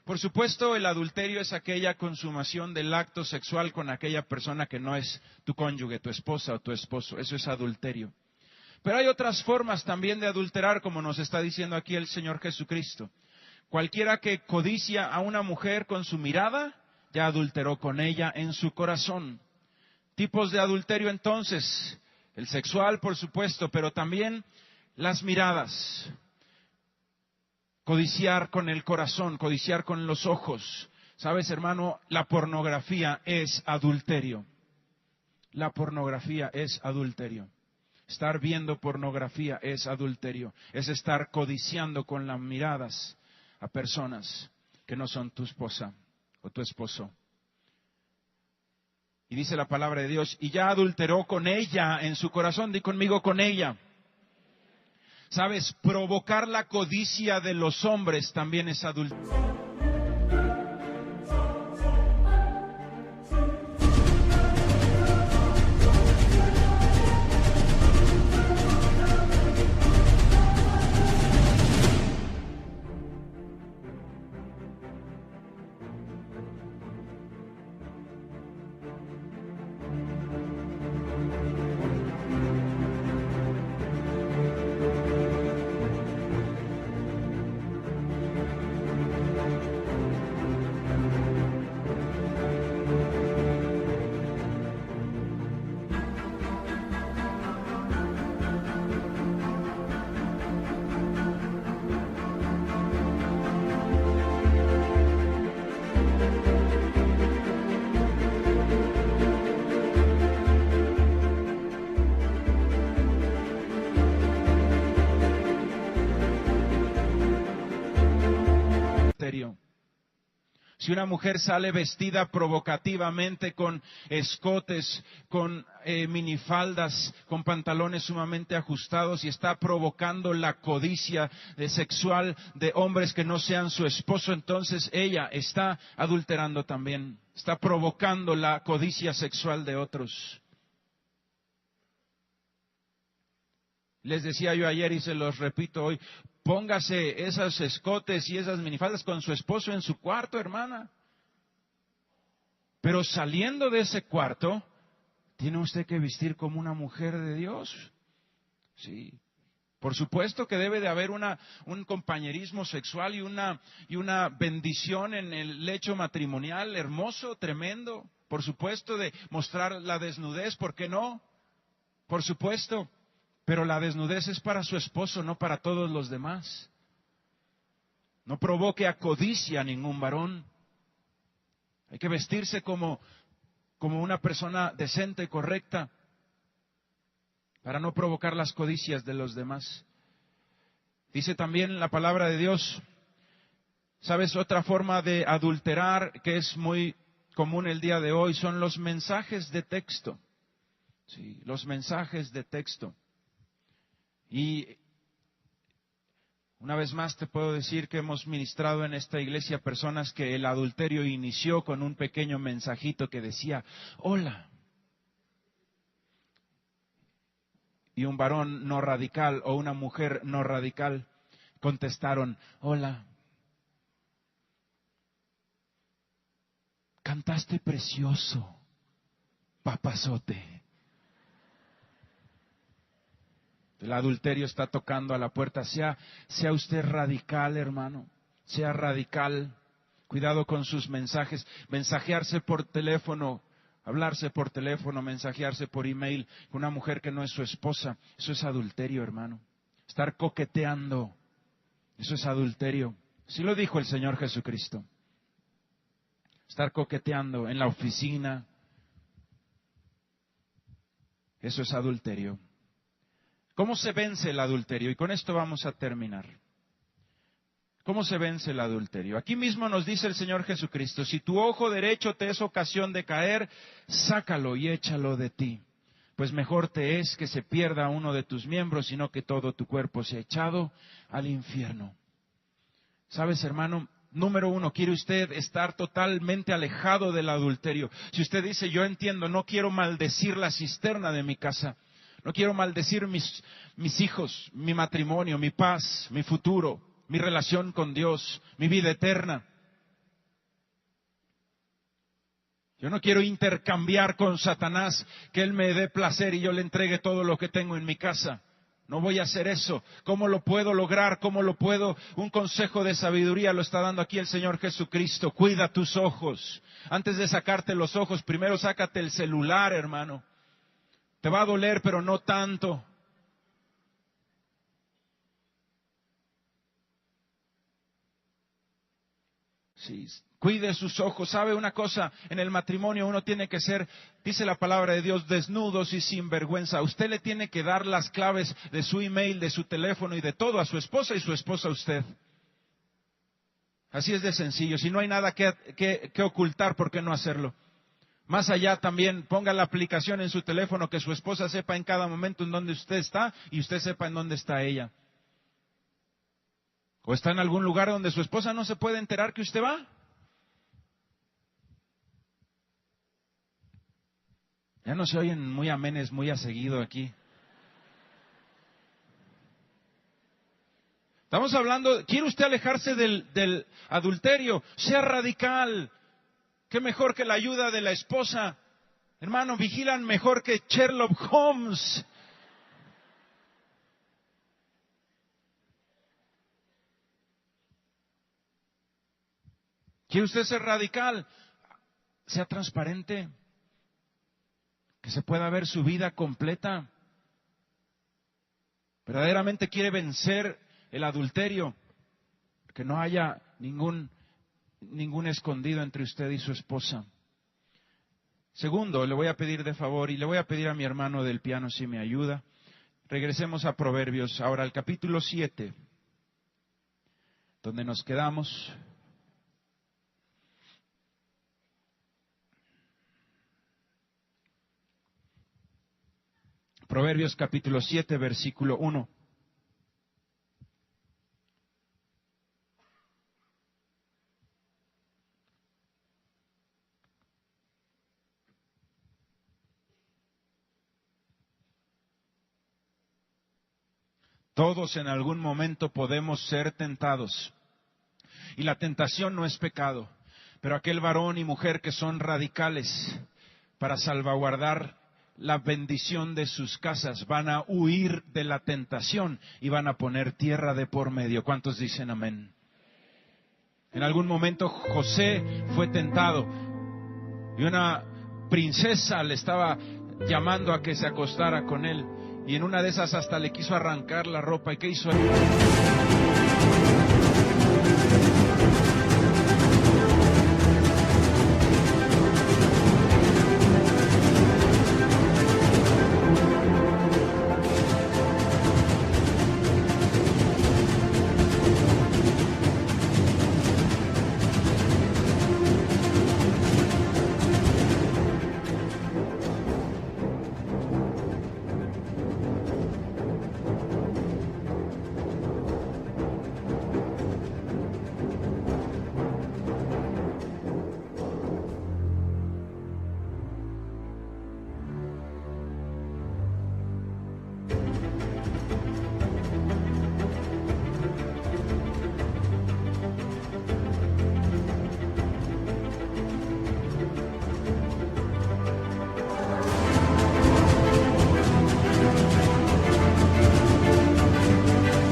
Por supuesto, el adulterio es aquella consumación del acto sexual con aquella persona que no es tu cónyuge, tu esposa o tu esposo. Eso es adulterio. Pero hay otras formas también de adulterar, como nos está diciendo aquí el Señor Jesucristo. Cualquiera que codicia a una mujer con su mirada, ya adulteró con ella en su corazón. Tipos de adulterio entonces, el sexual por supuesto, pero también las miradas. Codiciar con el corazón, codiciar con los ojos. ¿Sabes, hermano? La pornografía es adulterio. La pornografía es adulterio. Estar viendo pornografía es adulterio. Es estar codiciando con las miradas a personas que no son tu esposa o tu esposo. Y dice la palabra de Dios, y ya adulteró con ella en su corazón. Di conmigo, con ella. ¿Sabes? Provocar la codicia de los hombres también es adulterio. Si una mujer sale vestida provocativamente con escotes, con minifaldas, con pantalones sumamente ajustados y está provocando la codicia sexual de hombres que no sean su esposo, entonces ella está adulterando también, está provocando la codicia sexual de otros. Les decía yo ayer y se los repito hoy, póngase esos escotes y esas minifaldas con su esposo en su cuarto, hermana. Pero saliendo de ese cuarto, tiene usted que vestir como una mujer de Dios. Sí. Por supuesto que debe de haber un compañerismo sexual y una bendición en el lecho matrimonial, hermoso, tremendo. Por supuesto, de mostrar la desnudez, ¿por qué no? Por supuesto. Pero la desnudez es para su esposo, no para todos los demás. No provoque a codicia a ningún varón. Hay que vestirse como una persona decente y correcta para no provocar las codicias de los demás. Dice también la palabra de Dios, ¿sabes? Otra forma de adulterar que es muy común el día de hoy son los mensajes de texto. Sí, los mensajes de texto. Y una vez más te puedo decir que hemos ministrado en esta iglesia personas que el adulterio inició con un pequeño mensajito que decía, hola. Y un varón no radical o una mujer no radical contestaron, hola. Cantaste precioso, papazote. El adulterio está tocando a la puerta. Sea usted radical, hermano. Sea radical. Cuidado con sus mensajes. Mensajearse por teléfono, hablarse por teléfono, mensajearse por email con una mujer que no es su esposa. Eso es adulterio, hermano. Estar coqueteando. Eso es adulterio. Así lo dijo el Señor Jesucristo. Estar coqueteando en la oficina. Eso es adulterio. ¿Cómo se vence el adulterio? Y con esto vamos a terminar. ¿Cómo se vence el adulterio? Aquí mismo nos dice el Señor Jesucristo, si tu ojo derecho te es ocasión de caer, sácalo y échalo de ti. Pues mejor te es que se pierda uno de tus miembros, sino que todo tu cuerpo sea echado al infierno. ¿Sabes, hermano? Número uno, ¿quiere usted estar totalmente alejado del adulterio? Si usted dice, yo entiendo, no quiero maldecir la cisterna de mi casa. No quiero maldecir mis hijos, mi matrimonio, mi paz, mi futuro. mi relación con Dios, mi vida eterna. Yo no quiero intercambiar con Satanás, que él me dé placer y yo le entregue todo lo que tengo en mi casa. No voy a hacer eso. ¿Cómo lo puedo lograr? ¿Cómo lo puedo? Un consejo de sabiduría lo está dando aquí el Señor Jesucristo. Cuida tus ojos. Antes de sacarte los ojos, primero sácate el celular, hermano. Te va a doler, pero no tanto. Sí, cuide sus ojos. ¿Sabe una cosa? En el matrimonio uno tiene que ser, dice la palabra de Dios, desnudos y sin vergüenza. Usted le tiene que dar las claves de su email, de su teléfono y de todo a su esposa y su esposa a usted. Así es de sencillo. Si no hay nada que ocultar, ¿por qué no hacerlo? Más allá también, ponga la aplicación en su teléfono que su esposa sepa en cada momento en dónde usted está y usted sepa en dónde está ella. ¿O está en algún lugar donde su esposa no se puede enterar que usted va? Ya no se oyen muy amenes, muy a seguido aquí. Estamos hablando, ¿quiere usted alejarse del adulterio? Sea radical. ¿Qué mejor que la ayuda de la esposa? Hermano, vigilan mejor que Sherlock Holmes. ¿Quiere usted ser radical? Sea transparente. Que se pueda ver su vida completa. Verdaderamente quiere vencer el adulterio. Que no haya ningún escondido entre usted y su esposa. Segundo, le voy a pedir de favor y le voy a pedir a mi hermano del piano si me ayuda. Regresemos a Proverbios, ahora al capítulo 7, donde nos quedamos. Proverbios capítulo 7, versículo 1. Todos en algún momento podemos ser tentados. Y la tentación no es pecado. Pero aquel varón y mujer que son radicales para salvaguardar la bendición de sus casas, van a huir de la tentación y van a poner tierra de por medio. ¿Cuántos dicen amén? En algún momento José fue tentado y una princesa le estaba llamando a que se acostara con él. Y en una de esas hasta le quiso arrancar la ropa. ¿Y qué hizo él?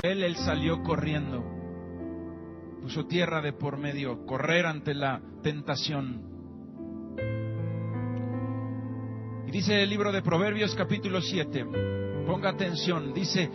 Él salió corriendo, puso tierra de por medio, correr ante la tentación. Y dice el libro de Proverbios capítulo 7, ponga atención, dice: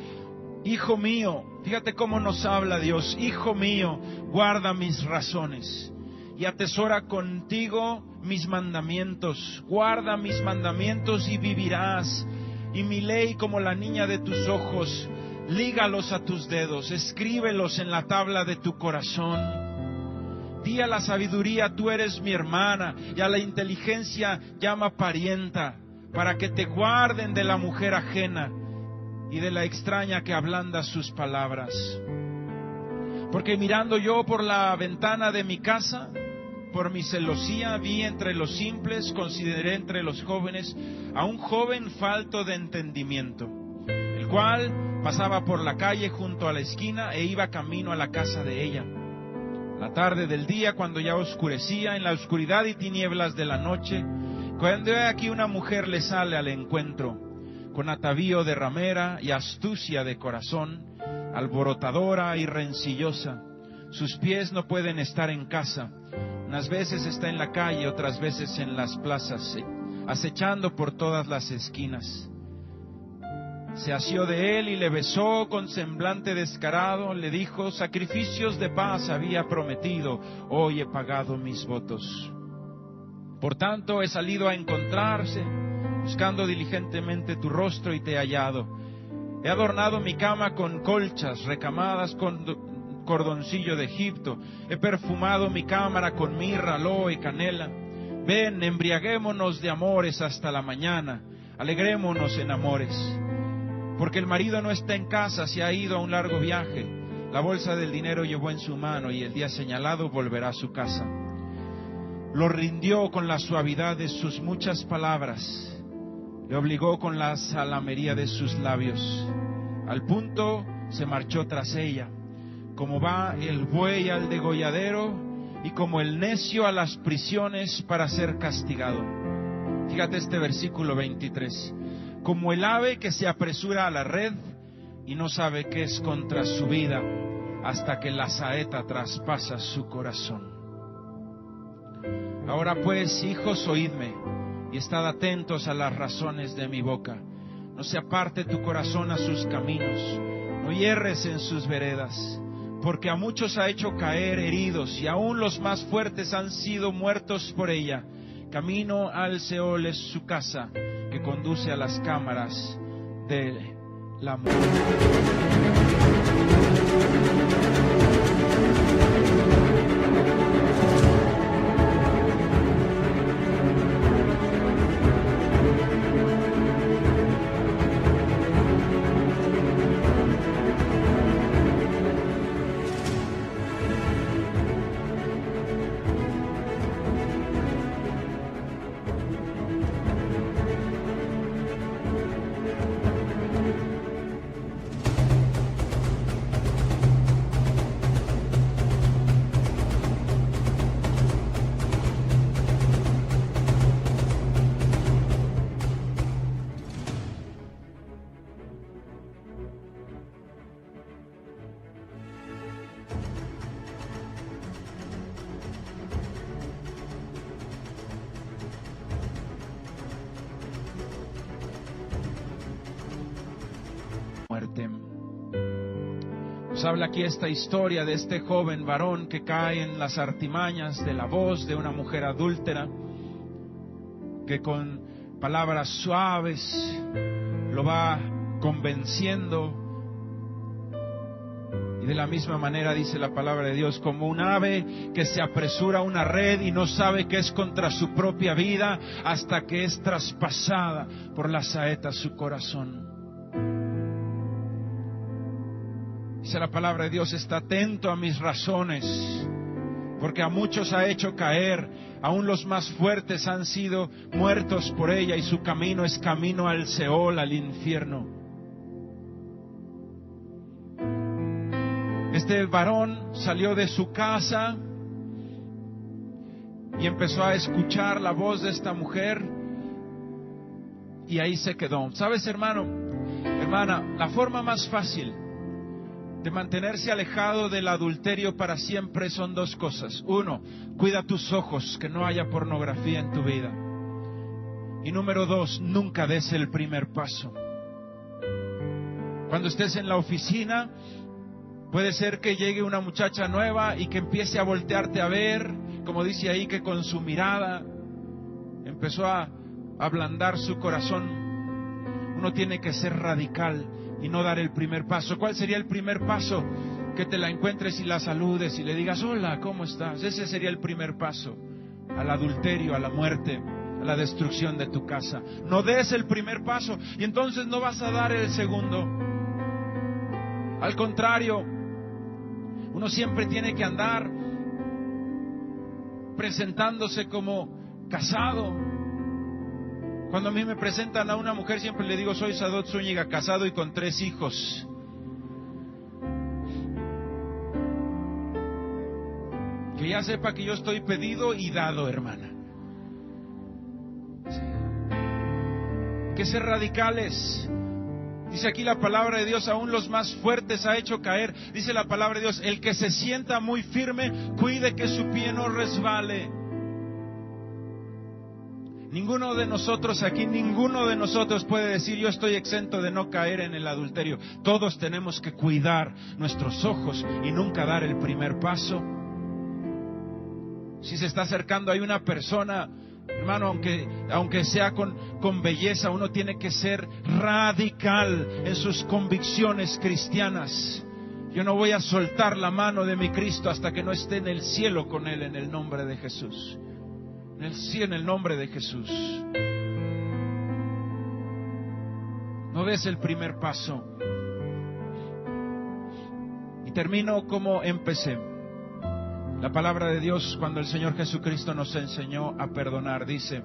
hijo mío, fíjate cómo nos habla Dios, hijo mío, guarda mis razones y atesora contigo mis mandamientos, guarda mis mandamientos y vivirás, y mi ley como la niña de tus ojos. Lígalos a tus dedos, escríbelos en la tabla de tu corazón. Di a la sabiduría, tú eres mi hermana, y a la inteligencia llama parienta, para que te guarden de la mujer ajena y de la extraña que ablanda sus palabras. Porque mirando yo por la ventana de mi casa, por mi celosía vi entre los simples, consideré entre los jóvenes a un joven falto de entendimiento, el cual Pasaba por la calle junto a la esquina e iba camino a la casa de ella. La tarde del día, cuando ya oscurecía, en la oscuridad y tinieblas de la noche, cuando he aquí una mujer le sale al encuentro, con atavío de ramera y astucia de corazón, alborotadora y rencillosa. Sus pies no pueden estar en casa, unas veces está en la calle, otras veces en las plazas, acechando por todas las esquinas. Se asió de él y le besó con semblante descarado, le dijo: sacrificios de paz había prometido, hoy he pagado mis votos. Por tanto he salido a encontrarse, buscando diligentemente tu rostro y te he hallado. He adornado mi cama con colchas recamadas con cordoncillo de Egipto, he perfumado mi cámara con mirra, aloe y canela. Ven, embriaguémonos de amores hasta la mañana, alegrémonos en amores. Porque el marido no está en casa, se ha ido a un largo viaje. La bolsa del dinero llevó en su mano y el día señalado volverá a su casa. Lo rindió con la suavidad de sus muchas palabras, le obligó con la salamería de sus labios. Al punto se marchó tras ella, como va el buey al degolladero y como el necio a las prisiones para ser castigado. Fíjate este versículo 23. Como el ave que se apresura a la red y no sabe qué es contra su vida hasta que la saeta traspasa su corazón. Ahora pues, hijos, oídme y estad atentos a las razones de mi boca. No se aparte tu corazón a sus caminos, no hierres en sus veredas, porque a muchos ha hecho caer heridos y aún los más fuertes han sido muertos por ella. Camino al Seol es su casa, que conduce a las cámaras de la muerte. Nos habla aquí esta historia de este joven varón que cae en las artimañas de la voz de una mujer adúltera, que con palabras suaves lo va convenciendo. Y de la misma manera dice la palabra de Dios, como un ave que se apresura a una red y no sabe que es contra su propia vida hasta que es traspasada por la saeta su corazón. Dice la palabra de Dios, está atento a mis razones, porque a muchos ha hecho caer, aún los más fuertes han sido muertos por ella, y su camino es camino al Seol, al infierno. Este varón salió de su casa y empezó a escuchar la voz de esta mujer, y ahí se quedó. ¿Sabes, hermano, hermana? La forma más fácil de mantenerse alejado del adulterio para siempre son dos cosas. Uno, cuida tus ojos, que no haya pornografía en tu vida. Y número dos, nunca des el primer paso. Cuando estés en la oficina, puede ser que llegue una muchacha nueva y que empiece a voltearte a ver, como dice ahí, que con su mirada empezó a ablandar su corazón. Uno tiene que ser radical y no dar el primer paso. ¿Cuál sería el primer paso? Que te la encuentres y la saludes y le digas, hola, ¿cómo estás? Ese sería el primer paso al adulterio, a la muerte, a la destrucción de tu casa. No des el primer paso y entonces no vas a dar el segundo. Al contrario, uno siempre tiene que andar presentándose como casado, Cuando a mí me presentan a una mujer, siempre le digo, soy Sadot Zúñiga, casado y con 3 hijos. Que ya sepa que yo estoy pedido y dado, hermana. Sí. Que ser radicales. Dice aquí la palabra de Dios, aún los más fuertes ha hecho caer. Dice la palabra de Dios, el que se sienta muy firme, cuide que su pie no resbale. Ninguno de nosotros aquí, ninguno de nosotros puede decir yo estoy exento de no caer en el adulterio. Todos tenemos que cuidar nuestros ojos y nunca dar el primer paso. Si se está acercando, hay una persona, hermano, aunque sea con belleza, uno tiene que ser radical en sus convicciones cristianas. Yo no voy a soltar la mano de mi Cristo hasta que no esté en el cielo con Él, en el nombre de Jesús. En el nombre de Jesús. No des el primer paso. Y termino como empecé. La palabra de Dios, cuando el Señor Jesucristo nos enseñó a perdonar, dice: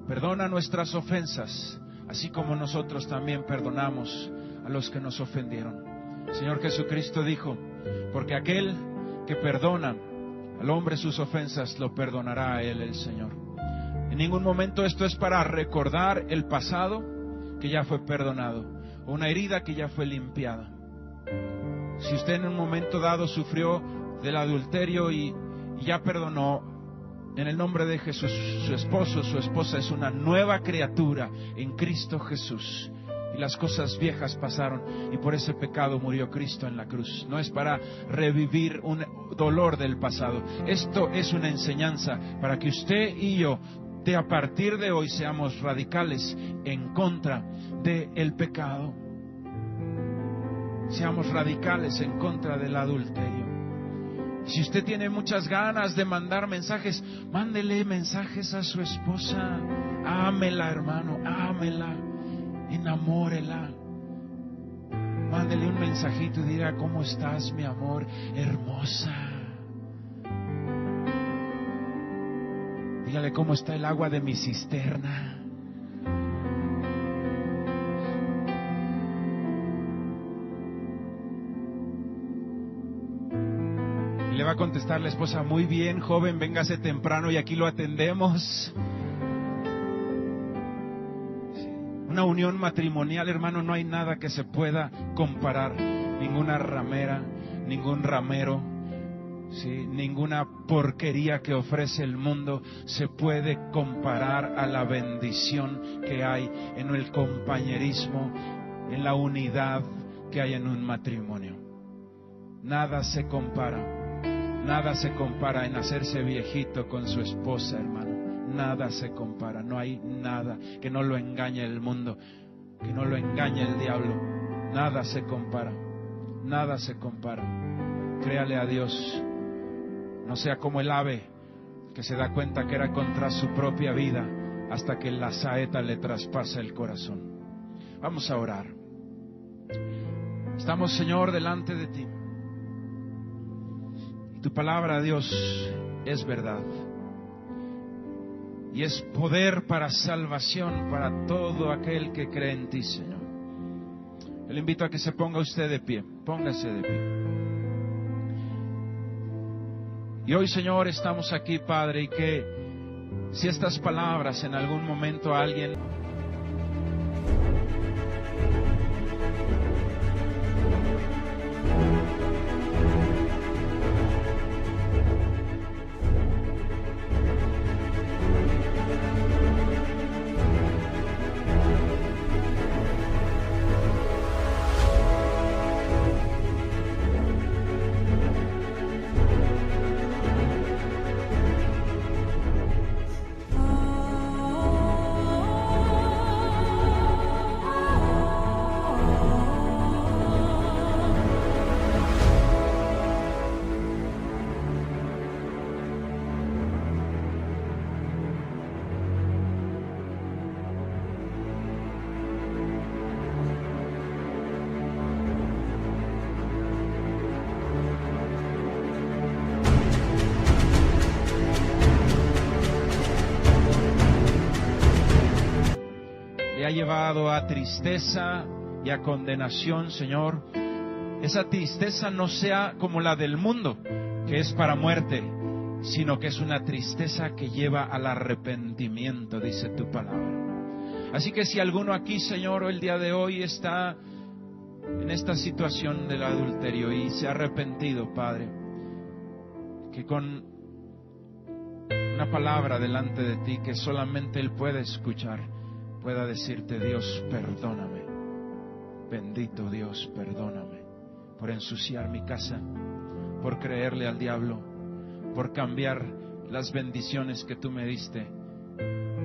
perdona nuestras ofensas, así como nosotros también perdonamos a los que nos ofendieron. El Señor Jesucristo dijo: porque aquel que perdona al hombre sus ofensas, lo perdonará a él el Señor. En ningún momento esto es para recordar el pasado que ya fue perdonado, o una herida que ya fue limpiada. Si usted en un momento dado sufrió del adulterio y ya perdonó, en el nombre de Jesús, su esposo, su esposa es una nueva criatura en Cristo Jesús. Y las cosas viejas pasaron, y por ese pecado murió Cristo en la cruz. No es para revivir un dolor del pasado. Esto es una enseñanza para que usted y yo, a partir de hoy, seamos radicales en contra del pecado. Seamos radicales en contra del adulterio. Si usted tiene muchas ganas de mandar mensajes, mándele mensajes a su esposa. Ámela, hermano, ámela. Enamórela. Mándele un mensajito y diga: ¿cómo estás, mi amor? Hermosa. Dígale: ¿cómo está el agua de mi cisterna? Y le va a contestar la esposa: muy bien, joven, véngase temprano y aquí lo atendemos. Una unión matrimonial, hermano, no hay nada que se pueda comparar. Ninguna ramera, ningún ramero, ¿sí? Ninguna porquería que ofrece el mundo se puede comparar a la bendición que hay en el compañerismo, en la unidad que hay en un matrimonio. Nada se compara. Nada se compara en hacerse viejito con su esposa, hermano. Nada se compara, no hay nada que no lo engañe el mundo, que no lo engañe el diablo. Nada se compara, nada se compara. Créale a Dios. No sea como el ave que se da cuenta que era contra su propia vida hasta que la saeta le traspasa el corazón. Vamos a orar. Estamos, Señor, delante de ti. Tu palabra, Dios, es verdad. Y es poder para salvación para todo aquel que cree en ti, Señor. Yo le invito a que se ponga usted de pie. Póngase de pie. Y hoy, Señor, estamos aquí, Padre, y que si estas palabras en algún momento a alguien ha llevado a tristeza y a condenación, Señor, esa tristeza no sea como la del mundo, que es para muerte, sino que es una tristeza que lleva al arrepentimiento, dice tu palabra. Así que si alguno aquí, Señor, el día de hoy está en esta situación del adulterio y se ha arrepentido, Padre, que con una palabra delante de ti que solamente Él puede escuchar, pueda decirte: Dios, perdóname. Bendito Dios, perdóname por ensuciar mi casa, por creerle al diablo, por cambiar las bendiciones que tú me diste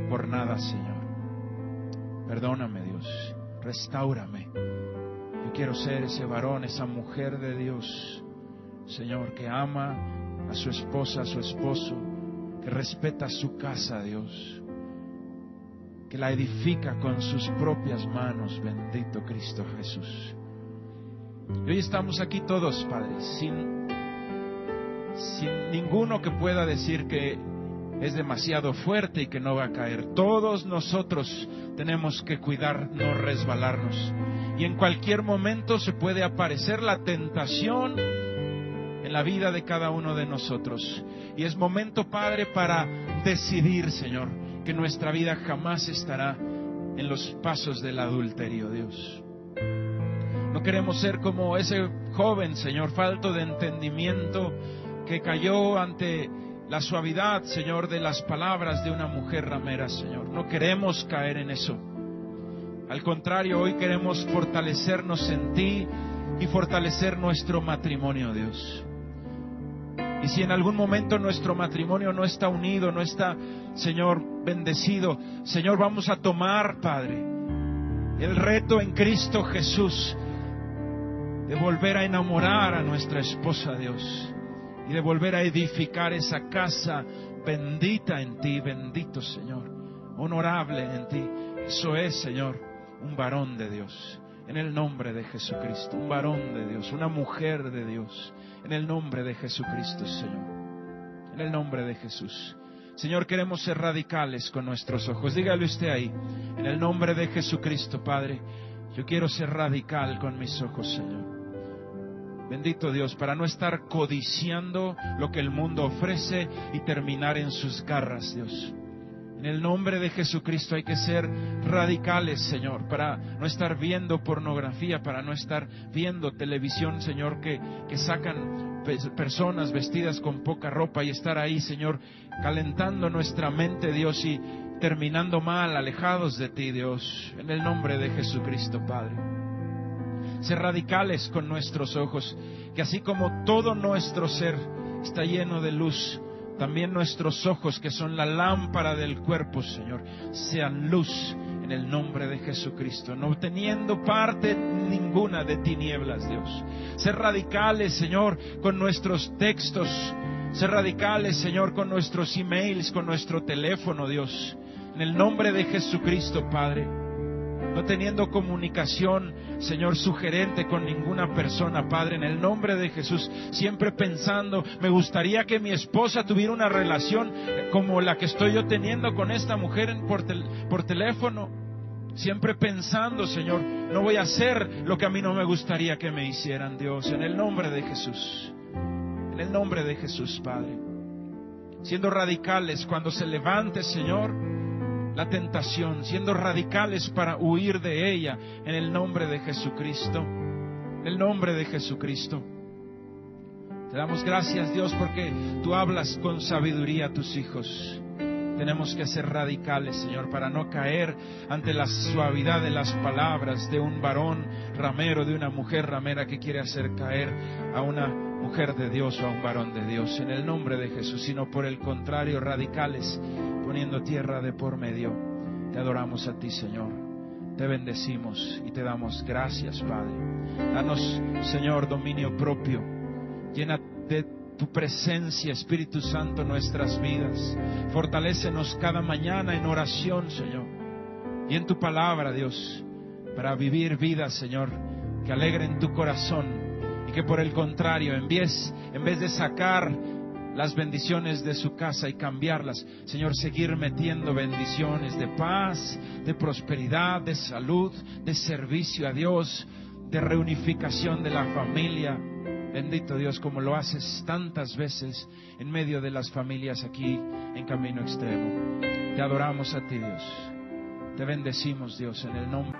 por nada, Señor. Perdóname, Dios, restáurame. Yo quiero ser ese varón, esa mujer de Dios, Señor, que ama a su esposa, a su esposo, que respeta su casa, Dios, que la edifica con sus propias manos, bendito Cristo Jesús. Y hoy estamos aquí todos, Padre, sin ninguno que pueda decir que es demasiado fuerte y que no va a caer. Todos nosotros tenemos que cuidar no resbalarnos. Y en cualquier momento se puede aparecer la tentación en la vida de cada uno de nosotros. Y es momento, Padre, para decidir, Señor, que nuestra vida jamás estará en los pasos del adulterio, Dios. No queremos ser como ese joven, Señor, falto de entendimiento, que cayó ante la suavidad, Señor, de las palabras de una mujer ramera, Señor. No queremos caer en eso. Al contrario, hoy queremos fortalecernos en ti y fortalecer nuestro matrimonio, Dios. Y si en algún momento nuestro matrimonio no está unido, no está, Señor, bendecido, Señor, vamos a tomar, Padre, el reto en Cristo Jesús de volver a enamorar a nuestra esposa, Dios, y de volver a edificar esa casa bendita en ti, bendito Señor, honorable en ti. Eso es, Señor, un varón de Dios, en el nombre de Jesucristo, un varón de Dios, una mujer de Dios, en el nombre de Jesucristo, Señor, en el nombre de Jesús. Señor, queremos ser radicales con nuestros ojos. Dígale usted ahí, en el nombre de Jesucristo, Padre, yo quiero ser radical con mis ojos, Señor. Bendito Dios, para no estar codiciando lo que el mundo ofrece y terminar en sus garras, Dios. En el nombre de Jesucristo hay que ser radicales, Señor, para no estar viendo pornografía, para no estar viendo televisión, Señor, que sacan personas vestidas con poca ropa y estar ahí, Señor, calentando nuestra mente, Dios, y terminando mal, alejados de ti, Dios. En el nombre de Jesucristo, Padre. Ser radicales con nuestros ojos, que así como todo nuestro ser está lleno de luz, también nuestros ojos, que son la lámpara del cuerpo, Señor, sean luz en el nombre de Jesucristo, no teniendo parte ninguna de tinieblas, Dios. Ser radicales, Señor, con nuestros textos, ser radicales, Señor, con nuestros emails, con nuestro teléfono, Dios, en el nombre de Jesucristo, Padre. No teniendo comunicación, Señor, sugerente con ninguna persona, Padre, en el nombre de Jesús. Siempre pensando, me gustaría que mi esposa tuviera una relación como la que estoy yo teniendo con esta mujer por teléfono. Siempre pensando, Señor, no voy a hacer lo que a mí no me gustaría que me hicieran, Dios, en el nombre de Jesús. En el nombre de Jesús, Padre. Siendo radicales cuando se levante, Señor, la tentación, siendo radicales para huir de ella, en el nombre de Jesucristo, en el nombre de Jesucristo. Te damos gracias, Dios, porque tú hablas con sabiduría a tus hijos. Tenemos que ser radicales, Señor, para no caer ante la suavidad de las palabras de un varón ramero, de una mujer ramera que quiere hacer caer a una mujer de Dios o a un varón de Dios, en el nombre de Jesús, sino por el contrario, radicales, poniendo tierra de por medio. Te adoramos a ti, Señor, te bendecimos y te damos gracias, Padre. Danos, Señor, dominio propio. Llena de tu presencia, Espíritu Santo, nuestras vidas. Fortalécenos cada mañana en oración, Señor, y en tu palabra, Dios, para vivir vidas, Señor, que alegren tu corazón y que por el contrario, en vez de sacar las bendiciones de su casa y cambiarlas. Señor, seguir metiendo bendiciones de paz, de prosperidad, de salud, de servicio a Dios, de reunificación de la familia. Bendito Dios, como lo haces tantas veces en medio de las familias aquí en Camino Extremo. Te adoramos a ti, Dios. Te bendecimos, Dios, en el nombre